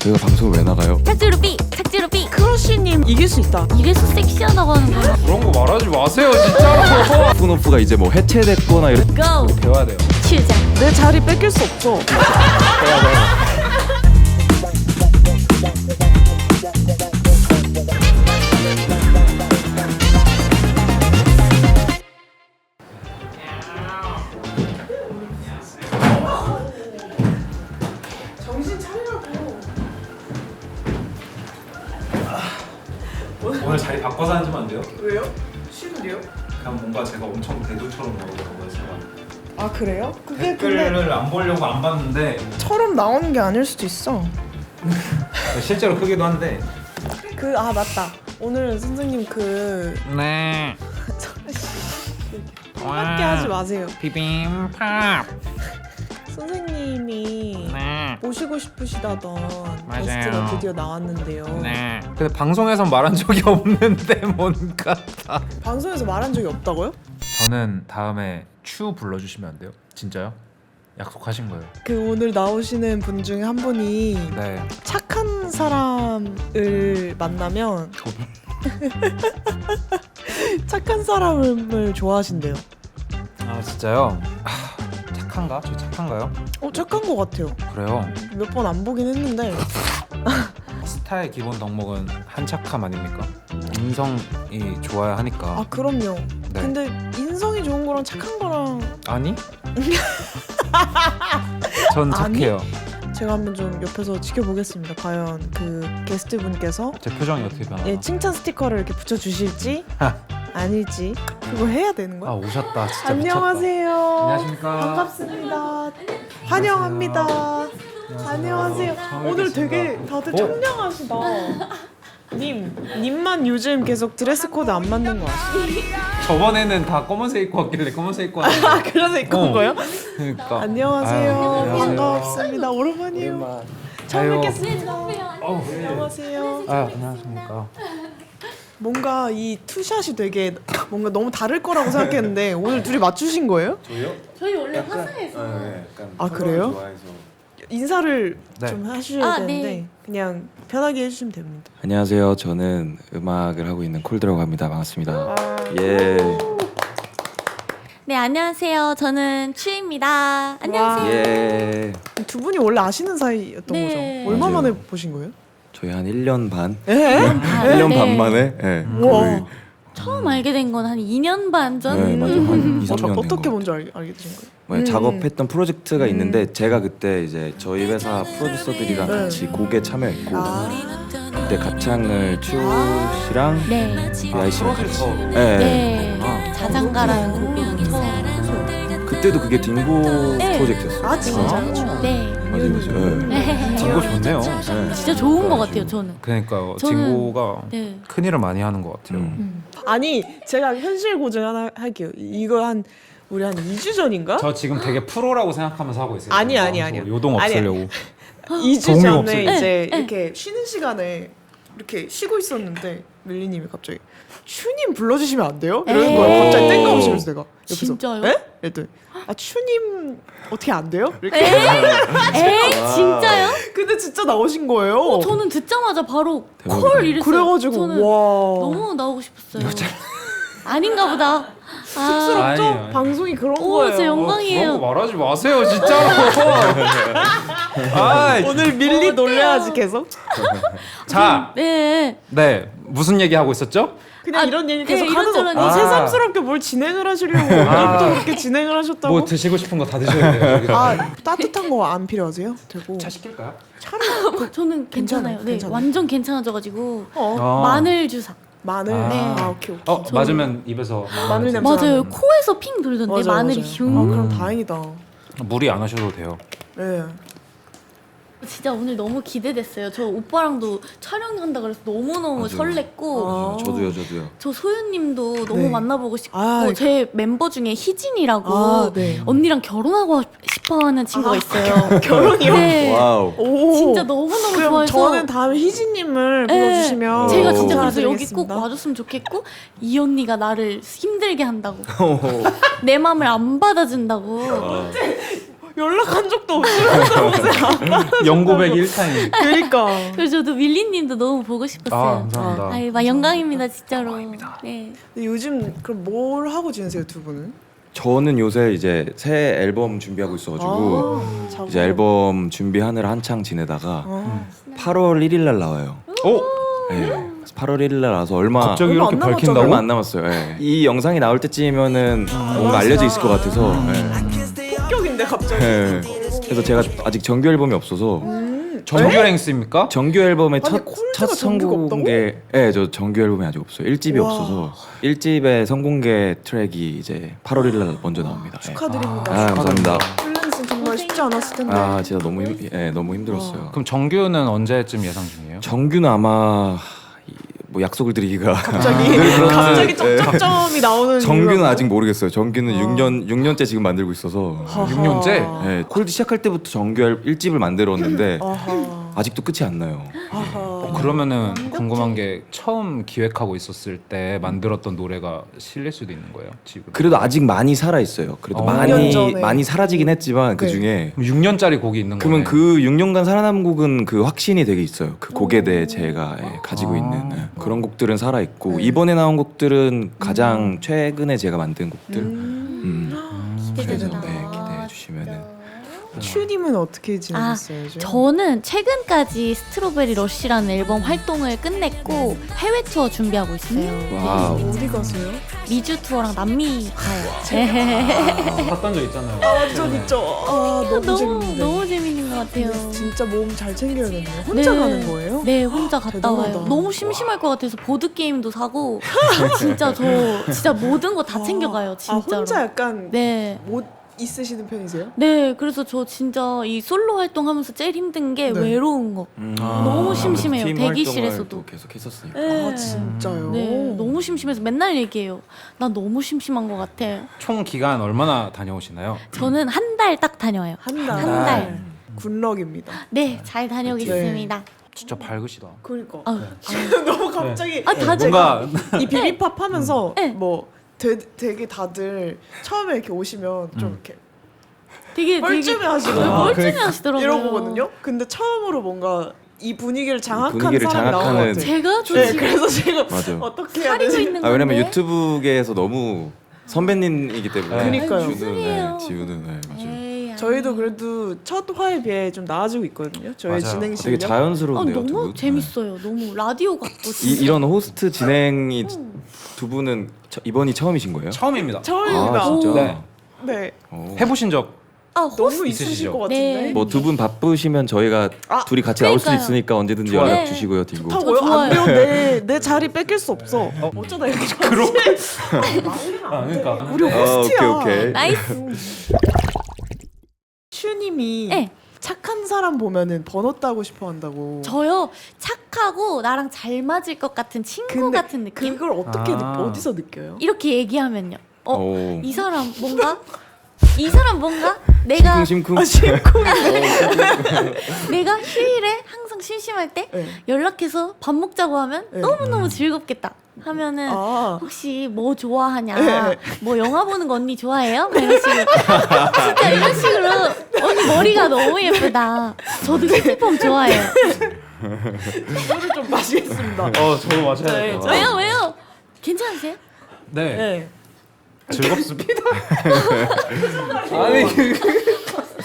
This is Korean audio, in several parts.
저희가 방송을 왜 나가요? 착지루비 크러쉬님 이길 수 있다. 이래서 섹시하다고 하는 거야. 그런 거 말하지 마세요 진짜로. 스푼오프가 이제 뭐 해체됐거나 이런 Go 배워야 돼요. 취자. 내 자리 뺏길 수 없죠. 배워야 돼요. 정신 차리라고. 오늘 자리 바꿔서 앉으면 안 돼요? 왜요? 싫은데요? 그냥 뭔가 제가 엄청 대두처럼 나오더라고요 제가. 아 그래요? 그게 근데 댓글을 안 보려고 안 봤는데 처럼 나오는 게 아닐 수도 있어. 실제로 크기도 한데. 아 맞다. 오늘 선생님 네. 함께 하지 마세요. 비빔밥. 선생님이 네. 모시고 싶으시다던 맞아요. 게스트가 드디어 나왔는데요. 네. 근데 방송에서 말한 적이 없는데 뭔가. 방송에서 말한 적이 없다고요? 저는 다음에 추 불러주시면 안 돼요? 진짜요? 약속하신 거예요? 그 오늘 나오시는 분 중에 한 분이 네. 착한 사람을 만나면 착한 사람을 좋아하신대요. 아 진짜요? 착한가? 저 착한가요? 착한 것 같아요. 그래요. 몇 번 안 보긴 했는데. 스타의 기본 덕목은 한착함 아닙니까? 인성이 좋아야 하니까. 아 그럼요. 네. 근데 인성이 좋은 거랑 착한 거랑 아니? 전 아니? 착해요. 제가 한번 좀 옆에서 지켜보겠습니다. 과연 그 게스트 분께서 제 표정이 어떻게 변하나? 예, 칭찬 스티커를 이렇게 붙여주실지 아닐지 그거 해야 되는 아 거야? 오셨다. 진짜 안녕하세요. 안녕하십니까. 반갑습니다. 환영합니다. 안녕하세요. 오늘 되게 다들 청량하시다. 님만 요즘 계속 드레스 코드 안 맞는 거 아시죠? 저번에는 다 검은색 입고 왔길래 검은색 입고 왔는데. 아 그래서 입고 온 거예요? 그러니까. 안녕하세요. 안녕하세요. 반갑습니다. 오랜만이에요. 처음 아유. 뵙겠습니다. 어우. 안녕하세요. 안녕하십니까. 뭔가 이 투샷이 되게 뭔가 너무 다를 거라고 생각했는데 오늘 둘이 맞추신 거예요? 저희요? 저희 원래 화사해서. 약간 아, 그래요? 좋아해서. 인사를 네. 좀 하셔야 아, 되는데 네. 그냥 편하게 해주시면 됩니다. 안녕하세요. 저는 음악을 하고 있는 콜드라고 합니다. 반갑습니다. 아, 예. 네 안녕하세요. 저는 추입니다. 안녕하세요. 예. 두 분이 원래 아시는 사이였던 네. 거죠? 얼마 맞아요. 만에 보신 거예요? 저희 한 1년 반? 에? 1년 네. 반 만에? 예. 우와. 거의 처음 알게 된 건 한 2년 반 전. 네, 맞아. 한 2, 3년 된 어떻게 거. 먼저 알게 되신 거예요? 네, 작업했던 프로젝트가 있는데 제가 그때 이제 저희 회사 프로듀서들이랑 네. 같이 곡에 참여했고 아, 그때 가창을 츄 씨랑 네. 비아이 씨랑 같이 네. 네. 아, 자장가라는 곡을 처음. 그때도 그게 딩고 네. 프로젝트였어요. 아 진짜요? 네. 맞아요, 맞아요. 네. 딩고 좋네요. 네. 진짜 좋은 것 같아요. 저는. 그러니까요. 저는- 딩고가 네. 큰 일을 많이 하는 것 같아요. 아니 제가 현실 고증 하나 할게요. 이거 우리 한 2주 전인가? 저 지금 되게 프로라고 생각하면서 하고 있어요. 아니, 지금. 아니, 아니요. 요동 아니, 없애려고. 2주 도움이 전에 없어요. 이제 이렇게 쉬는 시간에 이렇게 쉬고 있었는데 밀리님이 갑자기 추님 불러주시면 안 돼요? 이러는 에이. 거예요. 갑자기 땡깡없이 그래서 내가 옆에서 진짜요? 에? 이랬더니 추님 어떻게 안 돼요? 이렇게 에이 진짜요? 근데 진짜 나오신 거예요. 저는 듣자마자 바로 대박이다. 콜 이랬어요. 그래가지고 저는 와 너무 나오고 싶었어요. 아닌가 보다. 쑥스럽죠? 아니에요. 방송이 그런 오, 거예요. 제 영광이에요. 그런 거 말하지 마세요 진짜로. 아, 오늘 밀리 놀려야지 계속. 자, 네. 네 무슨 얘기 하고 있었죠? 그냥 아, 이런 얘기 네, 계속 하는 거. 이런저런 새삼스럽게 뭘 진행을 하시려고 오늘부터 그렇게 진행을 하셨다고? 뭐 드시고 싶은 거 다 드셔야 돼요. 여기. 따뜻한 거 안 필요하세요? 되고 차 시킬까요? 저는 괜찮아요. 네, 괜찮아요. 완전 괜찮아져가지고 아. 마늘 주사. 마늘. 아. 네. 오케이. 맞으면 입에서 마늘 냄새. 맞아요. 나는. 코에서 핑 돌던데 맞아요, 마늘이 맞아요. 흉. 그럼 다행이다. 무리 안 하셔도 돼요. 네. 진짜 오늘 너무 기대됐어요. 저 오빠랑도 촬영한다 그래서 너무너무 맞아요. 설렜고 아. 저도요. 저 소윤님도 너무 네. 만나보고 싶고 아, 제 멤버 중에 희진이라고 아, 네. 언니랑 결혼하고 싶어하는 친구가 있어요. 결혼이요? 네. 와우. 오. 진짜 너무너무 그럼 좋아해서 저는 다음에 희진님을 네. 불러주시면 제가 진짜 오. 그래서 여기 꼭 인사드리겠습니다. 와줬으면 좋겠고 이 언니가 나를 힘들게 한다고 내 맘을 안 받아준다고 연락한 적도 없으면서 무슨 영고백 1탄이. 그러니까 그래서 저도 밀리님도 너무 보고 싶었어요. 아 감사합니다. 아이, 막 영광입니다 진짜로. 네. 근데 요즘 그럼 뭘 하고 지내세요 두 분은? 저는 요새 이제 새 앨범 준비하고 있어가지고 작업. 이제 앨범 준비하느라 한창 지내다가 아, 8월 1일 날 나와요. 오 네. 8월 1일 날 나와서 얼마 갑자기 얼마 이렇게 안 남았잖아요. 밝힌다고? 얼마 안 남았어요. 예. 이 영상이 나올 때쯤이면은 뭔가 알려져 있을 것 같아서. 폭격인데 갑자기. 예. 그래서 제가 아직 정규 앨범이 없어서 정규 랭스입니까? 정규 앨범의 아니, 첫 콜드가 정규가 선공개, 예, 저 정규 앨범이 아직 없어요. 1집이 와. 없어서 1집의 선공개 트랙이 이제 8월 1일 날 먼저 나옵니다. 예. 축하드립니다. 아, 감사합니다. 플랜스 정말 쉽지 않았을 텐데. 아, 진짜 너무 힘들었어요. 그럼 정규는 언제쯤 예상 중이에요? 정규는 아마 뭐 약속을 드리기가 갑자기 그렇죠. 갑자기 네. 점점점이 나오는 정규는 이유가 아직 모르겠어요. 정규는 아. 6년째 지금 만들고 있어서. 하하. 6년째? 예, 콜드 시작할 때부터 정규 1집을 만들었는데 아하. 아직도 끝이 안 나요. 아하. 그러면은 궁금한 게 처음 기획하고 있었을 때 만들었던 노래가 실릴 수도 있는 거예요 지금. 그래도 아직 많이 살아 있어요. 그래도 6년 전에. 많이 사라지긴 했지만 그 네. 중에 6년짜리 곡이 있는 그러면 거네. 그 6년간 살아남은 곡은 그 확신이 되게 있어요. 그 곡에 대해 제가 가지고 아. 있는 그런 곡들은 살아 있고 네. 이번에 나온 곡들은 가장 최근에 제가 만든 곡들. 기대된다. 네, 기대해 주시면은. 슈님은 어떻게 지내셨어요? 요즘? 저는 최근까지 스트로베리 러쉬라는 앨범 활동을 끝냈고 해외 투어 준비하고 있어요. 와우. 어디 가세요? 미주 투어랑 남미 가요. 봤던 적 있잖아요. 아 완전 있죠. 아 너무 너무 재밌는데. 너무 재밌는 것 같아요. 근데 진짜 몸 잘 챙겨야겠네요. 혼자 네. 가는 거예요? 네, 혼자 갔다 대단하다. 와요. 너무 심심할 것 같아서 보드 게임도 사고 진짜 저 진짜 모든 거 다 챙겨가요. 아 진짜로. 혼자 약간 네. 못 있으시는 편이세요? 네, 그래서 저 진짜 이 솔로 활동하면서 제일 힘든 게 네. 외로운 거. 너무 심심해요. 팀 대기실에서도. 활동을 또 계속 했었으니까. 네. 아 진짜요? 네, 너무 심심해서 맨날 얘기해요. 나 너무 심심한 것 같아. 총 기간 얼마나 다녀오시나요? 저는 한 달 딱 다녀와요. 한 달. 한 달. 굿럭입니다. 네, 잘 다녀오겠습니다. 진짜 밝으시다. 그러니까 아유, 너무 갑자기 아, 다 뭔가 이 비비팝 하면서 네. 뭐 되게 다들 처음에 이렇게 오시면 좀 이렇게 되게 뻘쭘해 하시고 뻘쭘해 하시더라고요. 이러거든요. 근데 처음으로 뭔가 이 분위기를 장악한 분위기를 사람이 나온 것 장악하는 같아요. 제가 저 네, 지금 그래서 제가 맞아. 어떻게 해야 사리고 되지? 있는 아, 왜냐면 건데. 유튜브계에서 너무 선배님이기 때문에 그러니까요. 준우는 무슨이에요. 지우는 맞아요. 에이, 저희도 그래도 첫 화에 비해 좀 나아지고 있거든요. 저희 맞아요. 진행 되게 실력. 자연스러운데요. 두 너무 분? 재밌어요. 너무 라디오 같고 진짜. 이런 호스트 진행이 두 분은 이번이 처음이신 거예요? 처음입니다. 처음입니다. 아 진짜? 네. 네. 오. 해보신 적 아, 너무 호스트 있으실 있으시죠? 것 같은데. 네. 뭐 두 분 바쁘시면 저희가 아, 둘이 같이 나올 수 그러니까요. 있으니까 언제든지 좋아요. 연락 네. 주시고요, 딩고. 좋다고요? 좋아요. 안 돼요. 내 자리 뺏길 수 없어. 어쩌다 이렇게 그럼 아, 그러니까 우리 호스트야. 오케이. 나이스. 슈님이 네. 착한 사람 보면은 번호 따고 싶어 한다고. 저요 착하고 나랑 잘 맞을 것 같은 친구 근데 같은 느낌? 그걸 어떻게 아. 어디서 느껴요? 이렇게 얘기하면요. 오. 이 사람 뭔가 이 사람 뭔가 내가 심쿵심쿵. 아 심쿵. 내가 휴일에 항상 심심할 때 네. 연락해서 밥 먹자고 하면 네. 너무너무 즐겁겠다 하면은 아. 혹시 뭐 좋아하냐 네. 뭐 영화 보는 거 언니 좋아해요? 뭐 이런 식으로 진짜 이런 식으로 언니 머리가 너무 예쁘다 저도 히트팝 좋아해요 이거를 좀 마시겠습니다. 저도 맞아요. 네, 저- 왜요? 괜찮으세요? 네. 네. 즐겁습니다. 아니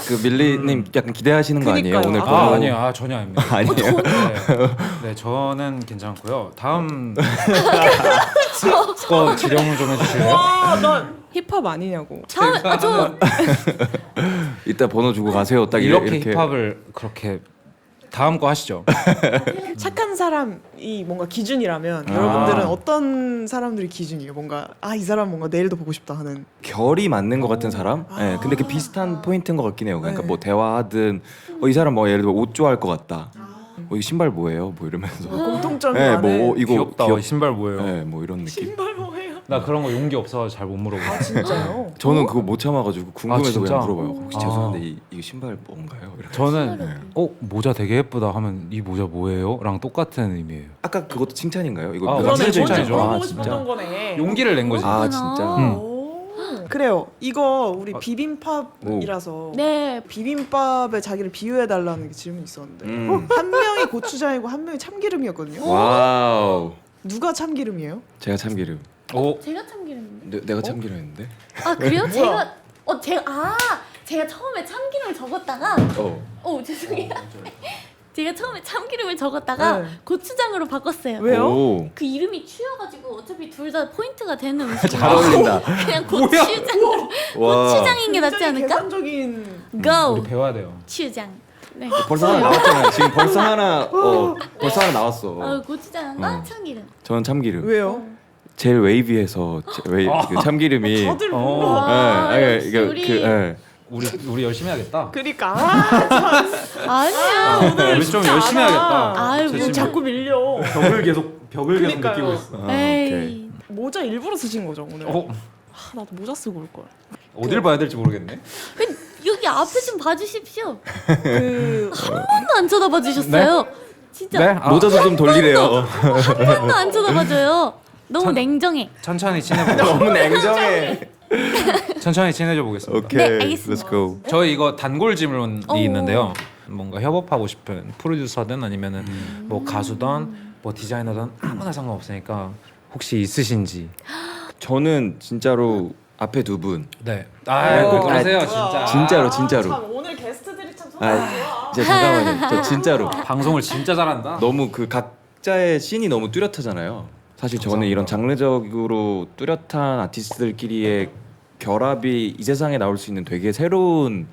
그 밀리님 약간 기대하시는 거 아니에요? 그니까요. 오늘 아, 번호? 아니에요. 저전혀 아닙니다. 아니에요. 네, 저는 괜찮고요. 다음 거 지령을 좀 해주실래요? 와, 나 힙합 아니냐고. 다음에 저 이따 번호 주고 가세요. 딱 이렇게 힙합을 그렇게 다음 거 하시죠. 착한 사람이 뭔가 기준이라면 여러분들은 어떤 사람들이 기준이에요? 뭔가 이 사람 뭔가 내일도 보고 싶다 하는. 결이 맞는 것 같은 사람? 네, 근데 그 비슷한 포인트인 것 같긴 해요. 그러니까 네. 뭐 대화하든 이 사람 뭐 예를 들어 옷 좋아할 것 같다. 이 신발 뭐예요? 뭐 이러면서. 공통점이 네, 많은. 뭐 이거 귀엽다. 귀엽. 이 신발 뭐예요? 네, 뭐 이런 느낌. 신발 뭐예요? 나 그런 거 용기 없어서 잘 못 물어봐. 아 진짜요? 저는 그거 못 참아가지고 궁금해서 진짜? 그냥 물어봐요. 혹시 아. 죄송한데 이거 신발 뭔가요? 이렇게. 저는 모자 되게 예쁘다 하면 이 모자 뭐예요? 랑 똑같은 의미예요. 아까 그것도 칭찬인가요? 이거 아, 몇 완전 가지 칭찬이죠. 칭찬이죠? 보고 아 싶었던 진짜. 거네. 용기를 낸 거지. 아 그렇구나. 진짜. 음. 오. 그래요. 이거 우리 비빔밥이라서 네. 비빔밥에 자기를 비유해 달라는 질문이 있었는데 한 명이 고추장이고 한 명이 참기름이었거든요. 와우. 누가 참기름이에요? 제가 참기름. 오, 제가 참기름인데. 내가 참기름인데? 아 그래요? 뭐야? 제가 처음에 참기름을 적었다가 죄송해요. 제가 처음에 참기름을 적었다가 네. 고추장으로 바꿨어요. 왜요? 오. 그 이름이 추여가지고 어차피 둘 다 포인트가 되는 음식이 잘 어울린다. 그냥 고추장으로 와. 고추장인 게 낫지 굉장히 않을까? 계산적인 우리 Go 배워야 돼요. 추장. 네. 벌써 하나 나왔잖아요. 지금 벌써 하나 나왔어. 고추장과 참기름. 저는 참기름. 왜요? 제일 웨이비해서 그 참기름이 다들 와, 아니, 역시 이거 우리. 예. 우리 열심히 해야겠다. 그러니까 아니야. 우리 좀 열심히 해야겠다. 아유, 저 뭐 지금 자꾸 밀려. 벽을 그러니까요. 느끼고 있어. 에이. 모자 일부러 쓰신 거죠 오늘? 어, 나도 모자 쓰고 올 걸. 어딜 봐야 될지 모르겠네. 여기 앞에 좀 봐주십시오. 그 한 번도 안 쳐다봐 주셨어요. 진짜 네? 모자도 좀 돌리래요. 한 번도 안 쳐다봐줘요. 너무 참- 냉정해. 천천히 친해보자. 너무 냉정해. 천천히 친해져 보겠습니다. 오케이. 네, 알겠습니다. Let's go. 저희 이거 단골 질문이 오. 있는데요. 뭔가 협업하고 싶은 프로듀서든 아니면은 뭐 가수든 뭐 디자이너든 아무나 상관없으니까 혹시 있으신지. 저는 진짜로 앞에 두 분. 네. 아, 왜 그러세요, 진짜. 진짜로. 참 오늘 게스트들이 참 아, 진짜 잠깐만요. 저 진짜로 방송을 진짜 잘한다. 너무 그 각자의 씬이 너무 뚜렷하잖아요. 사실 저는 이런 장르적으로 뚜렷한 아티스트들끼리의 결합이 이 세상에 나올 수 있는 되게 새로운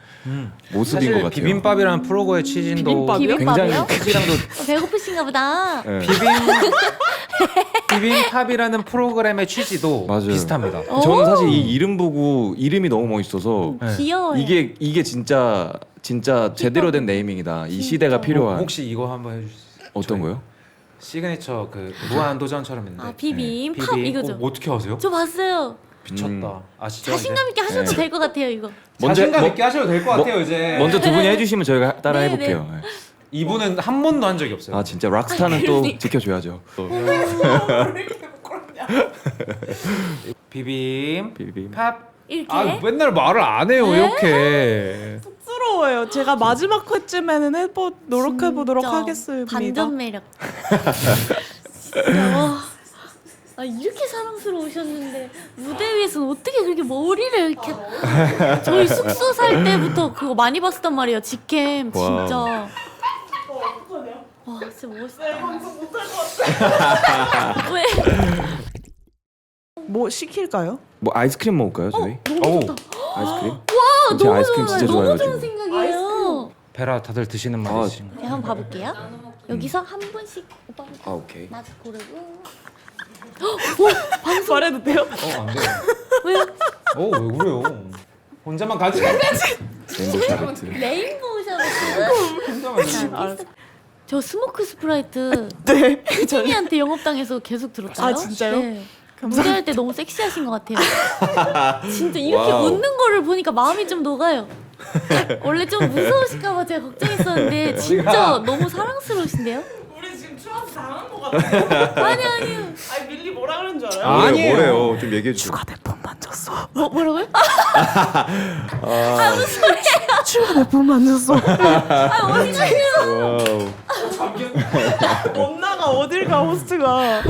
모습인 사실 것 같아요. 비빔밥이라는 프로그의 취진도 비빔밥이요? 비빔밥이요? 취지랑도 배고프신가 보다. 네. 비빔밥이라는 프로그램의 취지도 맞아요. 비슷합니다. 저는 사실 이 이름 보고 이름이 너무 멋있어서 네. 귀여워요. 이게 진짜 제대로 된 네이밍이다. 이 시대가 필요한 혹시 이거 한번 해주실 수 있어요? 어떤 거요? 시그니처 그 무한도전처럼 있는데 아 비빔 네. 팝 이거죠. 어떻게 아세요? 저 봤어요. 미쳤다. 아시죠? 자신감 있게 하셔도 네. 될 것 같아요 이거. 자신감 뭐- 있게 하셔도 될 것 같아요 이제. 먼저 두 분이 해주시면 저희가 따라 네, 해볼게요. 네. 이분은 한 번도 한 적이 없어요. 아 진짜 락스타는 또 지켜줘야죠. 비빔 비빔. 팝. 이렇게. 아 맨날 말을 안 해요 이렇게. 쑥스러워요. 제가 마지막 회쯤에는 노력해 보도록 진짜 하겠습니다. 반전 매력. 진짜 와. 아 이렇게 사랑스러우셨는데 무대 위에서는 어떻게 그렇게 머리를 이렇게 저희 숙소 살 때부터 그거 많이 봤었단 말이에요. 직캠 진짜. 와 진짜 멋있다. 왜? 뭐 시킬까요? 뭐 아이스크림 먹을까요 저희? 오 아이스크림? 와 제가 너무 아이스크림 좋아요. 진짜 너무 좋아해가지고. 좋은 생각이에요. 베라 다들 드시는 맛이지. 네, 한번 봐볼게요. 여기서 한 분씩 오빠 아 오케이. 맛 고르고. 말해도 돼요? 안 돼요. 왜요? 왜 그래요? 혼자만 가지. 레인보우 샤베트. 레인보우 샤베트. 알았어. 저 스모크 스프라이트 네. 혜진이한테 영업당해서 계속 들었어요. 아, 진짜요? 네. 무대할 때 너무 섹시하신 것 같아요. 진짜 이렇게 와우. 웃는 거를 보니까 마음이 좀 녹아요. 원래 좀 무서우실까봐 제가 걱정했었는데 진짜 너무 사랑스러우신데요? 우리 지금 추워서 당한 거 같아요. 아니요. 아니 밀리 뭐라 그러는 줄 알아요? 아니에요. 뭐래요? 좀 얘기해 주세요. 내폰 만졌어. 뭐라고요? 추가 내폰 만졌어. 어디 가세요? 와우. 엄나가 어딜 가 호스트가.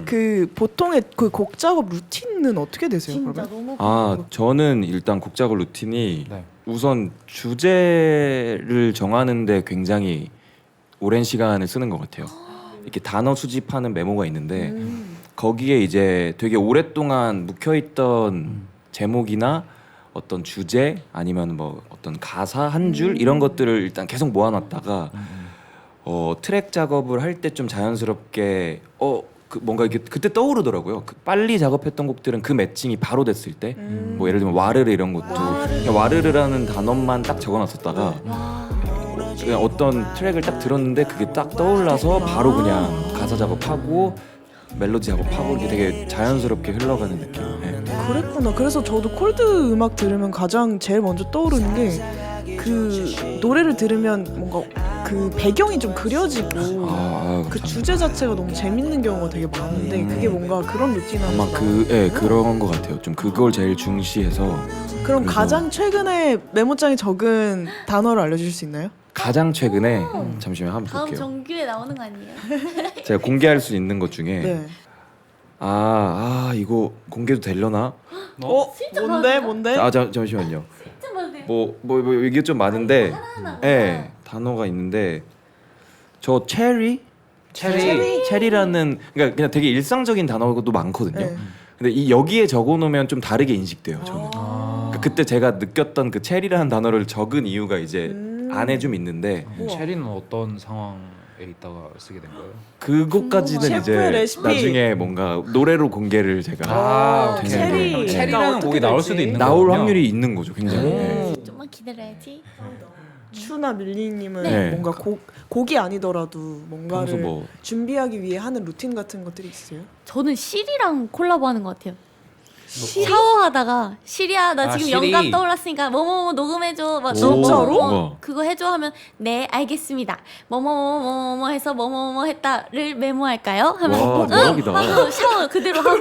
그 보통의 그 곡 작업 루틴은 어떻게 되세요? 진짜 그러면? 너무 아 저는 일단 곡 작업 루틴이 네. 우선 주제를 정하는데 굉장히 오랜 시간을 쓰는 것 같아요. 이렇게 단어 수집하는 메모가 있는데 거기에 이제 되게 오랫동안 묵혀있던 제목이나 어떤 주제 아니면 뭐 어떤 가사 한 줄 이런 것들을 일단 계속 모아놨다가 트랙 작업을 할 때 좀 자연스럽게 그 뭔가 이게 그때 떠오르더라고요. 그 빨리 작업했던 곡들은 그 매칭이 바로 됐을 때, 뭐 예를 들면 와르르 이런 것도 그냥 와르르라는 단어만 딱 적어놨었다가 그냥 어떤 트랙을 딱 들었는데 그게 딱 떠올라서 바로 그냥 가사 작업하고 멜로디 작업하고 이렇게 되게 자연스럽게 흘러가는 느낌. 네. 그랬구나. 그래서 저도 콜드 음악 들으면 가장 제일 먼저 떠오르는 게 그 노래를 들으면 뭔가 그 배경이 좀 그려지고 그 감사합니다. 주제 자체가 너무 재밌는 경우가 되게 많은데 그게 뭔가 그런 루틴 아마 안에서 그런 것 같아요. 좀 그걸 제일 중시해서. 그럼 그래서- 가장 최근에 메모장에 적은 단어를 알려주실 수 있나요? 가장 최근에 잠시만 한번 다음 볼게요. 정규에 나오는 거 아니에요? 제가 공개할 수 있는 것 중에 네. 이거 공개도 되려나? 진짜 뭔데 많아요? 뭔데? 잠시만요. 진짜 많아요. 뭐 이게 좀 많은데, 하나하나. 예, 단어가 있는데 저 체리라는 그러니까 그냥 되게 일상적인 단어도 많거든요. 네. 근데 여기에 적어놓으면 좀 다르게 인식돼요. 저는. 그러니까 그때 제가 느꼈던 그 체리라는 단어를 적은 이유가 이제 안에 좀 있는데 우와. 체리는 어떤 상황에 있다가 쓰게 된 거예요? 그것까지는 셰프의 이제 레시피. 나중에 뭔가 노래로 공개를 제가 아, 되는데. 체리. 체리라는 어떻게 곡이 나올 될지. 수도 있는 나올 거군요. 확률이 있는 거죠, 굉장히. 예. 좀만 기다려야지. 추나 밀리님은 네. 뭔가 곡이 아니더라도 뭔가를 평소 뭐 준비하기 위해 하는 루틴 같은 것들이 있어요? 저는 시리랑 콜라보하는 것 같아요. 샤워하다가 시리야 나 지금 시리. 영감 떠올랐으니까 뭐뭐뭐 녹음해줘 막 진짜로? 우와. 그거 해줘 하면 네 알겠습니다 뭐뭐뭐 해서 뭐뭐뭐 했다를 메모할까요? 하면 와, 대박이다. 하고 샤워 그대로 하고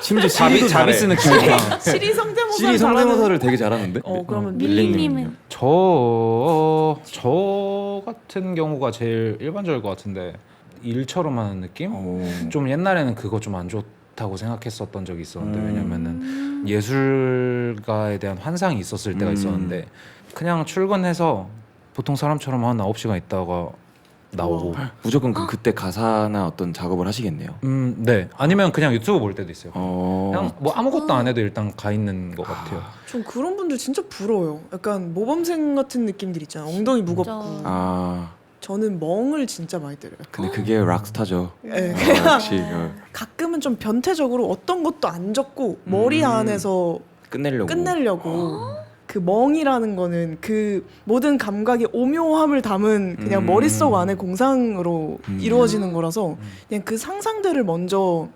심지어 시리도 잘해. 자비스 느낌이다. 시리 성대모사 시리 성대모사를 되게 잘하는데. 그러면 밀리님은 저 같은 경우가 제일 일반적일 것 같은데 일처럼 하는 느낌? 좀 옛날에는 그거 좀 안 좋다고 생각했었던 적이 있었는데 왜냐면은 예술가에 대한 환상이 있었을 때가 있었는데 그냥 출근해서 보통 사람처럼 한 9시간 있다가 나오고 무조건 그때 가사나 어떤 작업을 하시겠네요. 네 아니면 그냥 유튜브 볼 때도 있어요. 어. 그냥 뭐 아무것도 안 해도 일단 가 있는 것 같아요. 전 그런 분들 진짜 부러워요. 약간 모범생 같은 느낌들 있잖아. 엉덩이 무겁고. 진짜. 아, 저는 멍을 진짜 많이 때려요. 근데 그게 락스타죠. 네. 역시 가끔은 좀 변태적으로 어떤 것도 안 적고 머리 안에서 끝내려고 그 멍이라는 거는 그 모든 감각의 오묘함을 담은 그냥 머릿속 안에 공상으로 이루어지는 거라서 그냥 그 상상들을 먼저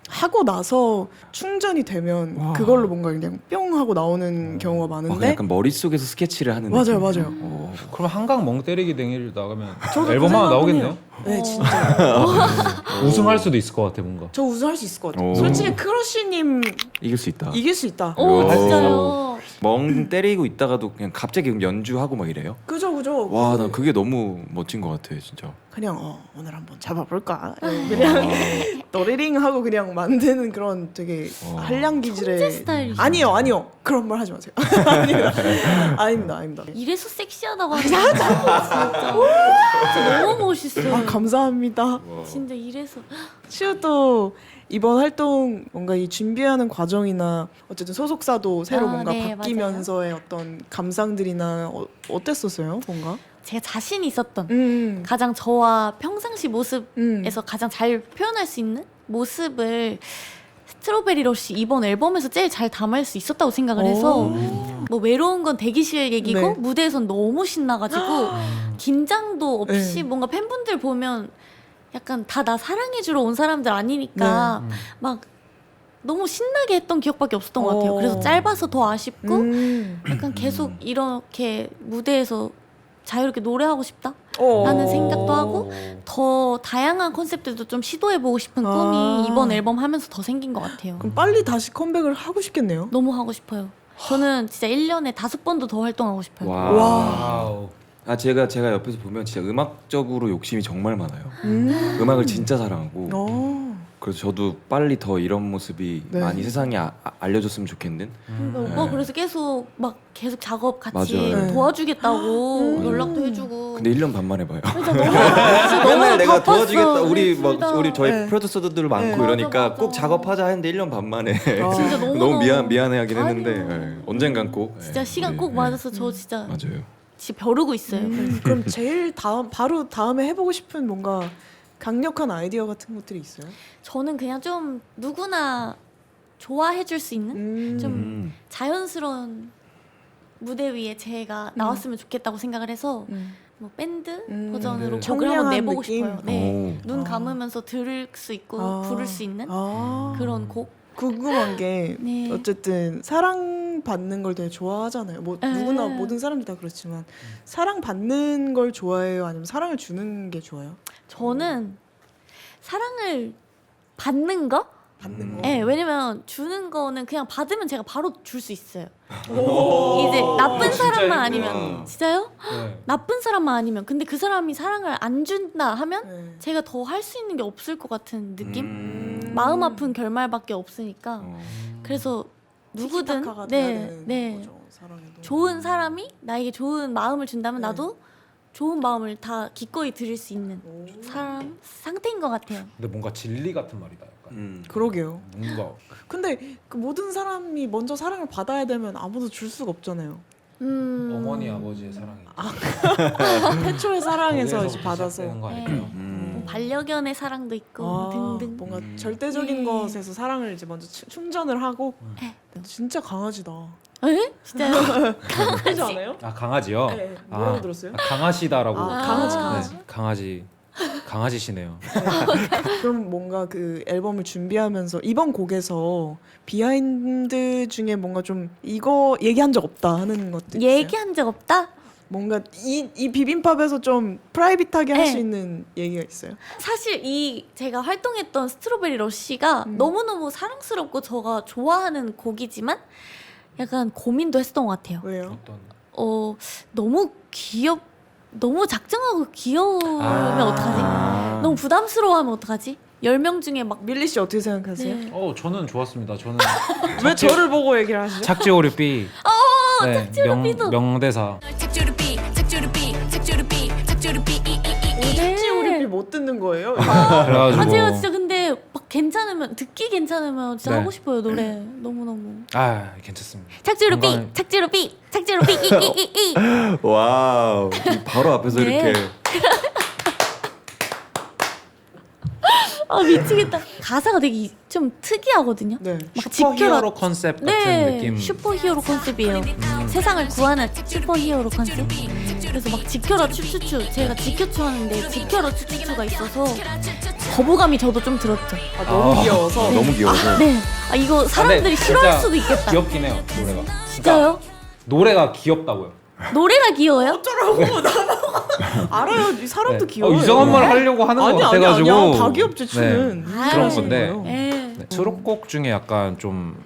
하고 나서 충전이 되면 와. 그걸로 뭔가 그냥 뿅 하고 나오는 경우가 많은데 약간 머릿속에서 스케치를 하는 맞아요, 느낌. 맞아요. 그럼 한강 멍 때리기 댕일 나가면 저도 앨범 그 하나 생각은 나오겠네요. 해요. 네 진짜 우승할 수도 있을 것 같아 뭔가. 저 우승할 수 있을 것 같아요. 오. 솔직히 크러쉬님 이길 수 있다. 이길 수 있다. 오 오. 진짜요. 멍 때리고 있다가도 그냥 갑자기 연주하고 막 이래요. 그죠 그죠. 와, 난 그게 너무 멋진 것 같아, 진짜. 그냥 오늘 한번 잡아볼까 그냥 너리링 하고 그냥 만드는 그런 되게 와. 한량 기질의 천재 스타일이시네. 아니요 그런 말 하지 마세요. 아닙니다. 이래서 섹시하다고 하는 거 진짜 너무 멋있어요. 아 감사합니다. 진짜 이래서 시우도 이번 활동 뭔가 이 준비하는 과정이나 어쨌든 소속사도 새로 뭔가 네, 바뀌면서의 어떤 감상들이나 어땠었어요 뭔가? 제가 자신 있었던 가장 저와 평상시 모습에서 가장 잘 표현할 수 있는 모습을 스트로베리 러쉬 이번 앨범에서 제일 잘 담을 수 있었다고 생각을 해서 뭐 외로운 건 대기실 얘기고 네. 무대에선 너무 신나가지고 긴장도 없이 네. 뭔가 팬분들 보면 약간 다 나 사랑해주러 온 사람들 아니니까 막 너무 신나게 했던 기억밖에 없었던 것 같아요. 그래서 짧아서 더 아쉽고 약간 계속 이렇게 무대에서 자유롭게 노래하고 싶다? 라는 생각도 하고 더 다양한 컨셉들도 좀 시도해보고 싶은 꿈이 이번 앨범 하면서 더 생긴 것 같아요. 그럼 빨리 다시 컴백을 하고 싶겠네요. 너무 하고 싶어요. 저는 진짜 1년에 5번도 더 활동하고 싶어요. 와. 와우. 제가 옆에서 보면 진짜 음악적으로 욕심이 정말 많아요. 음악을 진짜 사랑하고. 그래서 저도 빨리 더 이런 모습이 네. 많이 세상에 알려줬으면 좋겠는. 오빠 그래서 계속 작업 같이 맞아요. 도와주겠다고 연락도 해주고. 근데 1년 반 만에 봐요. 진짜 너무 맨날 내가 바빴어. 도와주겠다. 우리 둘 다. 저희 네. 프로듀서들 많고 네. 이러니까 맞아. 꼭 작업하자 했는데 1년 반 만에 진짜 너무 미안해하긴 했는데 아니요. 언젠간 꼭 진짜 시간 우리, 꼭 맞아서 저 진짜 맞아요. 진짜 벼르고 있어요. 그럼 제일 바로 다음에 해보고 싶은 뭔가 강력한 아이디어 같은 것들이 있어요? 저는 그냥 좀 누구나 좋아해줄 수 있는 좀 자연스러운 무대 위에 제가 나왔으면 좋겠다고 생각을 해서 뭐 밴드 버전으로 네. 곡을 한번 청량한 내보고 느낌? 싶어요. 네. 오. 눈 감으면서 들을 수 있고 부를 수 있는 그런 곡. 궁금한 게 네. 어쨌든 사랑 사랑받는 걸 되게 좋아하잖아요. 뭐 에. 누구나 모든 사람들이 다 그렇지만 사랑받는 걸 좋아해요? 아니면 사랑을 주는 게 좋아요? 저는 사랑을 받는 거? 받는 거? 네, 왜냐면 주는 거는 그냥 받으면 제가 바로 줄 수 있어요. 오. 이제 나쁜 진짜 사람만 힘들다. 아니면 진짜요? 네. 나쁜 사람만 아니면 근데 그 사람이 사랑을 안 준다 하면 네. 제가 더 할 수 있는 게 없을 것 같은 느낌? 음. 마음 아픈 결말밖에 없으니까 어. 그래서 누구든 티키타카가 돼야 네, 되는 네. 거죠, 사랑에도. 좋은 사람이 나에게 좋은 마음을 준다면 네. 나도 좋은 마음을 다 기꺼이 드릴 수 있는 오. 사람 상태인 것 같아요. 근데 뭔가 진리 같은 말이다. 약간. 그러게요. 뭔가 근데 그 모든 사람이 먼저 사랑을 받아야 되면 아무도 줄 수가 없잖아요. 어머니 아버지의 사랑이 태초의 사랑에서 거기에서부터 이제 받아서 시작되는 거 네. 아닐까요? 뭐 반려견의 사랑도 있고 아, 등등. 뭔가 절대적인 네. 것에서 사랑을 이제 먼저 충전을 하고 네. 진짜 강아지다. 에? 진짜요? 그렇지 않아요? 아 강아지요? 네, 뭐라고 들었어요? 강아시다라고. 아, 강아지. 네, 강아지시네요. 그럼 뭔가 그 앨범을 준비하면서 이번 곡에서 비하인드 중에 뭔가 좀 이거 얘기한 적 없다 하는 것도 있어요? 얘기한 적 없다? 뭔가 이 비빔밥에서 좀 프라이빗하게 할 수 네. 있는 얘기가 있어요? 사실 이 제가 활동했던 스트로베리 러쉬가 너무너무 사랑스럽고 제가 좋아하는 곡이지만 약간 고민도 했었던 것 같아요. 왜요? 어떤 너무 작정하고 귀여우면 어떡하지? 아. 너무 부담스러워하면 어떡하지? 10명 중에 막 밀리 씨 어떻게 생각하세요? 네. 저는 좋았습니다. 저는 왜 저를 보고 얘기를 하시죠? 착지오리삐. 네, 착지오리삐도. 명대사. 왠지 우리 못 듣는 거예요? 그래가지고 제가 진짜 근데 막 듣기 괜찮으면 진짜 네. 하고 싶어요 노래 너무너무. 괜찮습니다. 착지루삐 건강해. 착지루삐 이 와우. 바로 앞에서 네. 이렇게 미치겠다. 가사가 되게 좀 특이하거든요. 네. 막 슈퍼히어로 컨셉 같은 느낌. 슈퍼히어로 컨셉이에요. 세상을 구하는 슈퍼히어로 컨셉. 그래서 막 지켜라 추추추 제가 지켜추 하는데 지켜라 추추추가 있어서 거부감이 저도 좀 들었죠. 너무 귀여워서 너무 귀여워서 네. 이거 사람들이 근데 싫어할 진짜 수도 있겠다. 귀엽긴 해요 노래가. 진짜요? 그러니까 노래가 귀엽다고요. 노래가 귀여워요? 알아요. 이 사람도 네. 귀여워요. 이상한 말 하려고 하는 것 아니 같아가지고. 아니야. 다 귀엽지 추는. 네, 아, 그런 네. 건데 네. 네, 수록곡 중에 약간 좀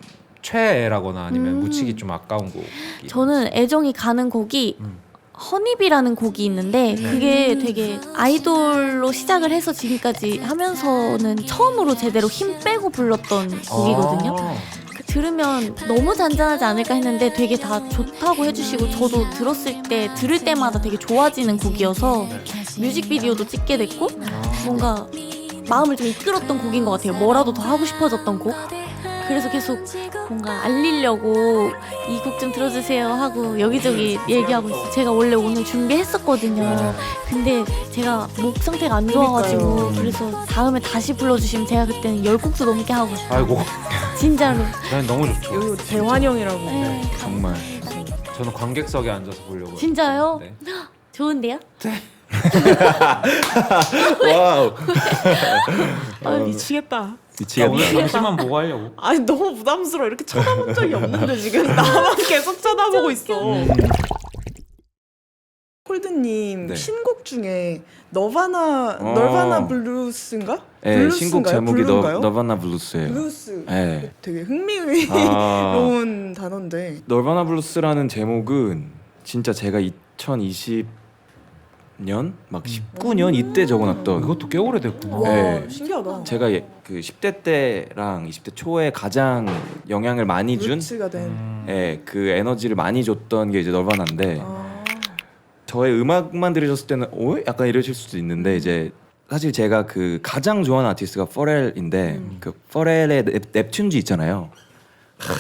최애라거나 아니면 묻히기 좀 아까운 곡. 저는 애정이 가는 곡이 허니비라는 곡이 있는데 그게 되게 아이돌로 시작을 해서 지금까지 하면서는 처음으로 제대로 힘 빼고 불렀던 곡이거든요. 들으면 너무 잔잔하지 않을까 했는데 되게 다 좋다고 해주시고 저도 들을 때마다 되게 좋아지는 곡이어서 뮤직비디오도 찍게 됐고 뭔가 마음을 좀 이끌었던 곡인 것 같아요. 뭐라도 더 하고 싶어졌던 곡. 그래서 계속 뭔가 알리려고 이 곡 좀 들어주세요 하고 여기저기 얘기하고 있어요. 제가 원래 오늘 준비했었거든요. 근데 제가 목 상태가 안 좋아가지고 그래서 다음에 다시 불러주시면 제가 그때는 10곡도 넘게 하고 싶어요. 아이고, 진짜로. 저는 너무 좋죠. 이거 대환영이라고. 네. 정말 저는 관객석에 앉아서 보려고. 진짜요? 네. 좋은데요? 와우. 미치겠다. 나 미치겠다. 오늘 잠시만 보고 하려고. 아니 너무 부담스러워. 이렇게 쳐다본 적이 없는데 지금 나만 계속 쳐다보고 있어. 콜드님 네. 신곡 중에 너바나 블루스인가? 네, 블루스인가요? 신곡 제목이 블루인가요? 너바나 블루스예요. 블루스. 네. 되게 흥미로운 아, 단어인데. 너바나 블루스라는 제목은 진짜 제가 2020년 막 19년 이때 적어놨던 이것도 꽤 오래됐구나. 와 네. 신기하다. 제가 그 10대 때랑 20대 초에 가장 영향을 많이 준 루츠가 된. 그 에너지를 많이 줬던 게 이제 너바나인데 아. 저의 음악만 들으셨을 때는 약간 이러실 수도 있는데 이제 사실 제가 그 가장 좋아하는 아티스트가 퍼렐인데 그 퍼렐의 넵튠즈 있잖아요.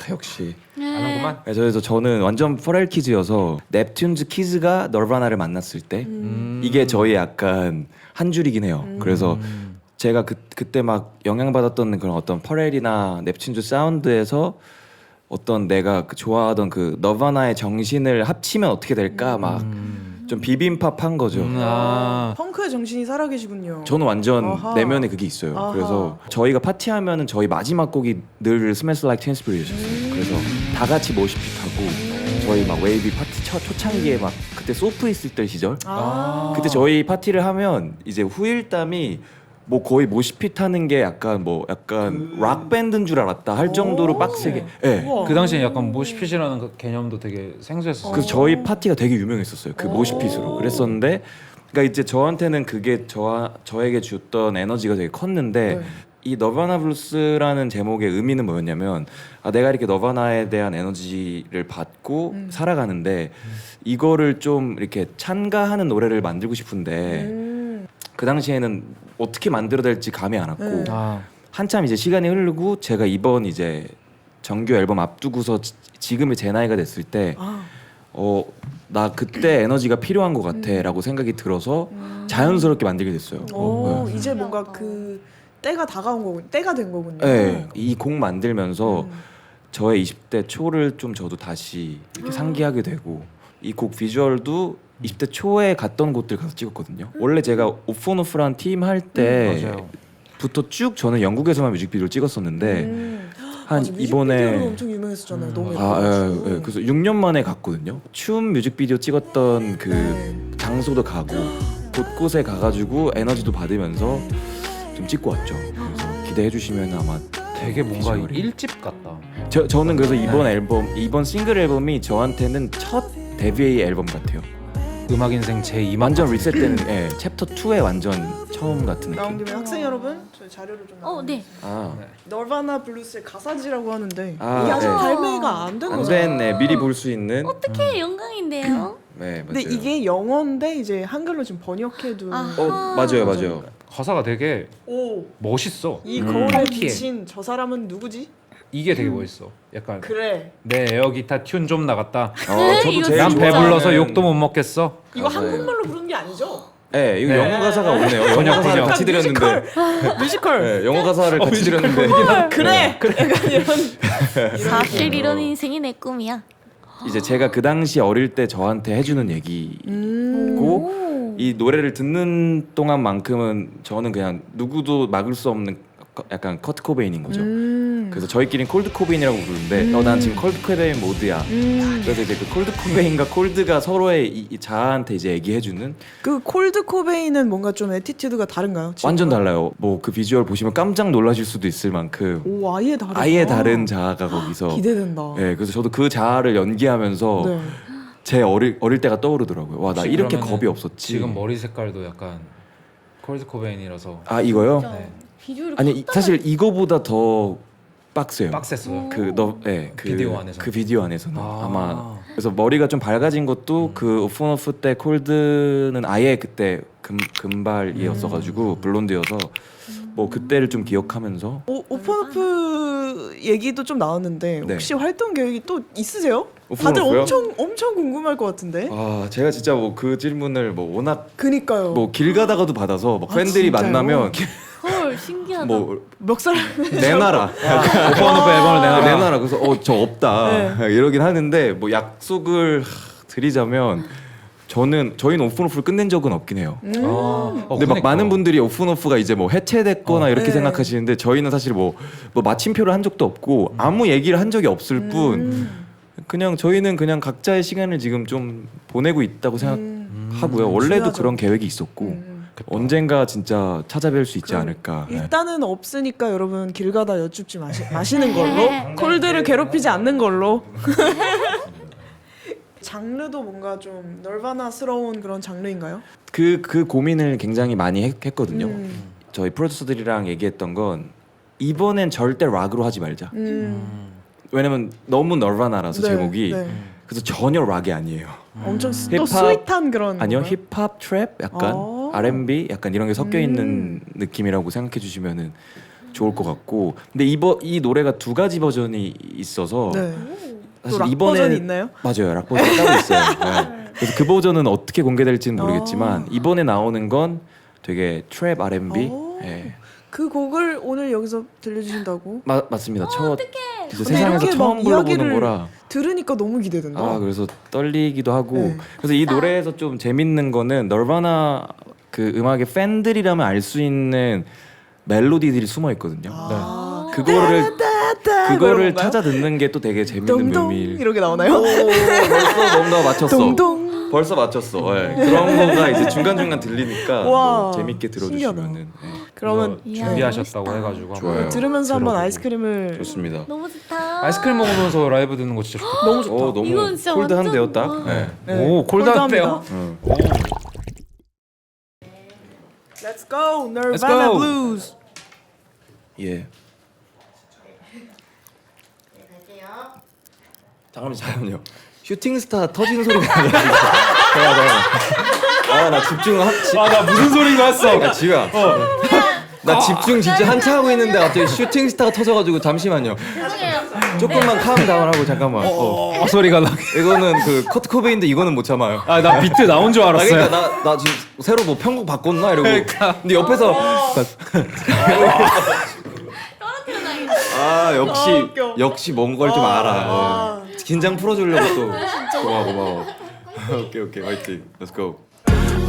역시 아는구만. 그래서 저는 완전 퍼렐 키즈여서 넵튠즈 키즈가 널바나를 만났을 때 이게 저희 약간 한 줄이긴 해요. 그래서 제가 그때 막 영향받았던 그런 어떤 퍼렐이나 넵튠즈 사운드에서 어떤 내가 좋아하던 그 너바나의 정신을 합치면 어떻게 될까 막 좀 비빔밥한 거죠. 펑크의 정신이 살아계시군요. 저는 완전 아하. 내면에 그게 있어요. 아하. 그래서 저희가 파티하면은 저희 마지막 곡이 늘 Smells Like Teen Spirit이었어요. 그래서 다 같이 모시핏하고 저희 막 웨이비 파티 초창기에 막 그때 소프 있을 때 시절 그때 저희 파티를 하면 이제 후일담이 뭐 거의 모시핏하는 게 약간 락 밴드인 줄 알았다 할 정도로 빡세게. 예. 우와. 그 당시에 약간 모시핏이라는 그 개념도 되게 생소했어요. 그래서 저희 파티가 되게 유명했었어요. 그 모시핏으로. 그랬었는데 그러니까 이제 저한테는 그게 저에게 줬던 에너지가 되게 컸는데 네. 이 너바나 블루스라는 제목의 의미는 뭐였냐면 내가 이렇게 너바나에 대한 에너지를 받고 살아가는데 이거를 좀 이렇게 찬가하는 노래를 만들고 싶은데 그 당시에는 어떻게 만들어야 될지 감이 안 왔고 한참 이제 시간이 흐르고 제가 이번 이제 정규 앨범 앞두고서 지금의 제 나이가 됐을 때 나 그때 에너지가 필요한 것 같아라고 생각이 들어서 자연스럽게 만들게 됐어요. 이제 뭔가 그 때가 다가온 거군, 때가 된 거군요. 네, 이 곡 만들면서 저의 20대 초를 좀 저도 다시 이렇게 상기하게 되고 이 곡 비주얼도 20대 초에 갔던 곳들 가서 찍었거든요. 원래 제가 오프온오프란 팀 할 때부터 쭉 저는 영국에서만 뮤직비디오를 찍었었는데 한 맞아, 이번에 뮤직비디오로 엄청 유명했었잖아요. 너무 예. 그래서 6년 만에 갔거든요. 춤 뮤직비디오 찍었던 그 장소도 가고 곳곳에 가가지고 에너지도 받으면서 좀 찍고 왔죠. 그래서 기대해 주시면 아마 되게 뭔가 비주얼이. 1집 같다. 저는 그래서 이번 싱글 앨범이 저한테는 첫 데뷔 앨범 같아요. 음악 인생 제2만 완전 리셋되는 챕터 2의 완전 처음 같은 나온 느낌. 김에 학생 여러분, 저희 자료를 좀 네. 너바나 블루스의 가사지라고 하는데 아, 이게 아직 네. 발매가 안 된 안 거잖아요. 됐네. 미리 볼 수 있는. 어떻게 영광인데요? 네, 맞아요. 근데 이게 영어인데 이제 한글로 지금 번역해도 맞아요. 가사가 되게 오, 멋있어. 이 거울에 펑키해. 비친 저 사람은 누구지? 이게 되게 멋있어. 약간 그래. 내 에어기타 튠 좀 나갔다. 저도 이거 제일 난 진짜. 배불러서 욕도 못 먹겠어. 이거 맞아요. 한국말로 부른 게 아니죠? 네, 이거 네. 영어 가사가 오네요. 영어 번역, 가사를 번역. 같이 드렸는데. 뮤지컬. 네, 영어 가사를 같이 드렸는데. 그래. 약간 이런. 사실 이런 인생이 내 꿈이야. 이제 제가 그 당시 어릴 때 저한테 해주는 얘기고 이 노래를 듣는 동안만큼은 저는 그냥 누구도 막을 수 없는 약간 커트 코베인인 거죠. 그래서 저희끼리는 콜드 코베인이라고 부르는데 난 지금 콜드 코베인 모드야. 그래서 이제 그 콜드 코베인과 콜드가 서로의 이 자아한테 이제 얘기해주는 그 콜드 코베인은 뭔가 좀 애티튜드가 다른가요? 지금? 완전 달라요. 뭐 그 비주얼 보시면 깜짝 놀라실 수도 있을 만큼 오, 아예 다르다. 아예 다른 자아가 거기서. 기대된다. 네, 그래서 저도 그 자아를 연기하면서 네. 제 어릴 때가 떠오르더라고요. 와, 나 이렇게 그러면은 겁이 없었지. 지금 머리 색깔도 약간 콜드 코베인이라서 아 이거요? 진짜 비주얼이 아니 확 사실 이거보다 더 빡세요. 빡셌어요. 그 비디오 안에서. 그 비디오 안에서는 아. 아마 그래서 머리가 좀 밝아진 것도 그 오픈오프 때 콜드는 아예 그때 금발이었어가지고 블론드여서 뭐 그때를 좀 기억하면서 오픈오프 얘기도 좀 나왔는데 네. 혹시 활동 계획이 또 있으세요? 다들 오픈오프요? 엄청 궁금할 것 같은데. 아 제가 진짜 뭐 그 질문을 뭐 워낙 그니까요. 뭐 길 가다가도 받아서 막 아, 팬들이 진짜요? 만나면 헐 신기하다. 뭐 멱살. 내놔라 오픈오프 앨범을 내놔라 그래서 저 없다 네. 이러긴 하는데 뭐 약속을 드리자면 저희는 오픈오프를 끝낸 적은 없긴 해요. 근데 막 그러니까. 많은 분들이 오픈오프가 이제 뭐 해체됐거나 이렇게 네. 생각하시는데 저희는 사실 뭐 마침표를 한 적도 없고 아무 얘기를 한 적이 없을 뿐 그냥 저희는 그냥 각자의 시간을 지금 좀 보내고 있다고 생각하고요. 원래도 중요하죠. 그런 계획이 있었고 언젠가 진짜 찾아뵐 수 있지 않을까. 네. 일단은 없으니까 여러분 길 가다 여쭙지 마시는 걸로. 콜드를 괴롭히지 않는 걸로. 장르도 뭔가 좀 널바나스러운 그런 장르인가요? 그 고민을 굉장히 많이 했거든요. 저희 프로듀서들이랑 얘기했던 건 이번엔 절대 락으로 하지 말자. 왜냐면 너무 널바나라서 네, 제목이 네. 그래서 전혀 락이 아니에요. 엄청 또 힙합, 스윗한 그런. 아니요 건가요? 힙합, 트랩 약간 R&B 약간 이런 게 섞여 있는 느낌이라고 생각해 주시면은 좋을 것 같고 근데 이 노래가 두 가지 버전이 있어서 네. 사실 또락 이번에 버전이 있나요? 맞아요 락 버전 따로 있어요. 네. 그래서 그 버전은 어떻게 공개될지는 모르겠지만 이번에 나오는 건 되게 트랩 R&B 오. 예. 그 곡을 오늘 여기서 들려주신다고? 맞습니다. 이제 세상에서 이렇게 처음 막 불러보는 이야기를 거라 들으니까 너무 기대된다. 그래서 떨리기도 하고 네. 그래서 이 노래에서 좀 재밌는 거는 널바나 그 음악의 팬들이라면 알 수 있는 멜로디들이 숨어 있거든요. 그거를 그거를 찾아 듣는 게 또 되게 재밌는 동동 묘미. 이렇게 나오나요? 오, 벌써 뭔가 맞췄어. 동동. 벌써 맞췄어. 네. 그런 거가 이제 중간 중간 들리니까 와, 뭐 재밌게 들어주시면은 신기하다. 네. 그러면 이야, 준비하셨다고 멋있다. 해가지고 좋아요. 한번 들으면서 한번 들어보고. 아이스크림을 좋습니다. 너무 좋다. 아이스크림 먹으면서 라이브 듣는 거 진짜 좋겠다. 너무 좋다. 너무 이건 진짜 콜드한데요, 완전- 딱. 와. 네. 네, 오, 콜드한데요? 콜드합니다. 응. Let's go, Nirvana go. Blues. 예. 잠깐만요. 슈팅 스타 터지는 소리가 나가지고. 나 집중 나 무슨 소리가 했어? 야 지우야. 나 집중 진짜 한참 하고 있는데 갑자기 슈팅 스타가 터져가지고 잠시만요. 죄송해요. 조금만 카운다운하고 잠깐만. 소리가 나. 이거는 그 커트 코베인데 이거는 못 참아요. 나 비트 나온 줄 알았어요. 그러니까 나 지금 새로 뭐 편곡 바꿨나 이러고. 근데 옆에서 웃겨. 역시 뭔 걸 좀 알아. 긴장 풀어주려고 또. 고마워. 오케이 화이팅. Let's go.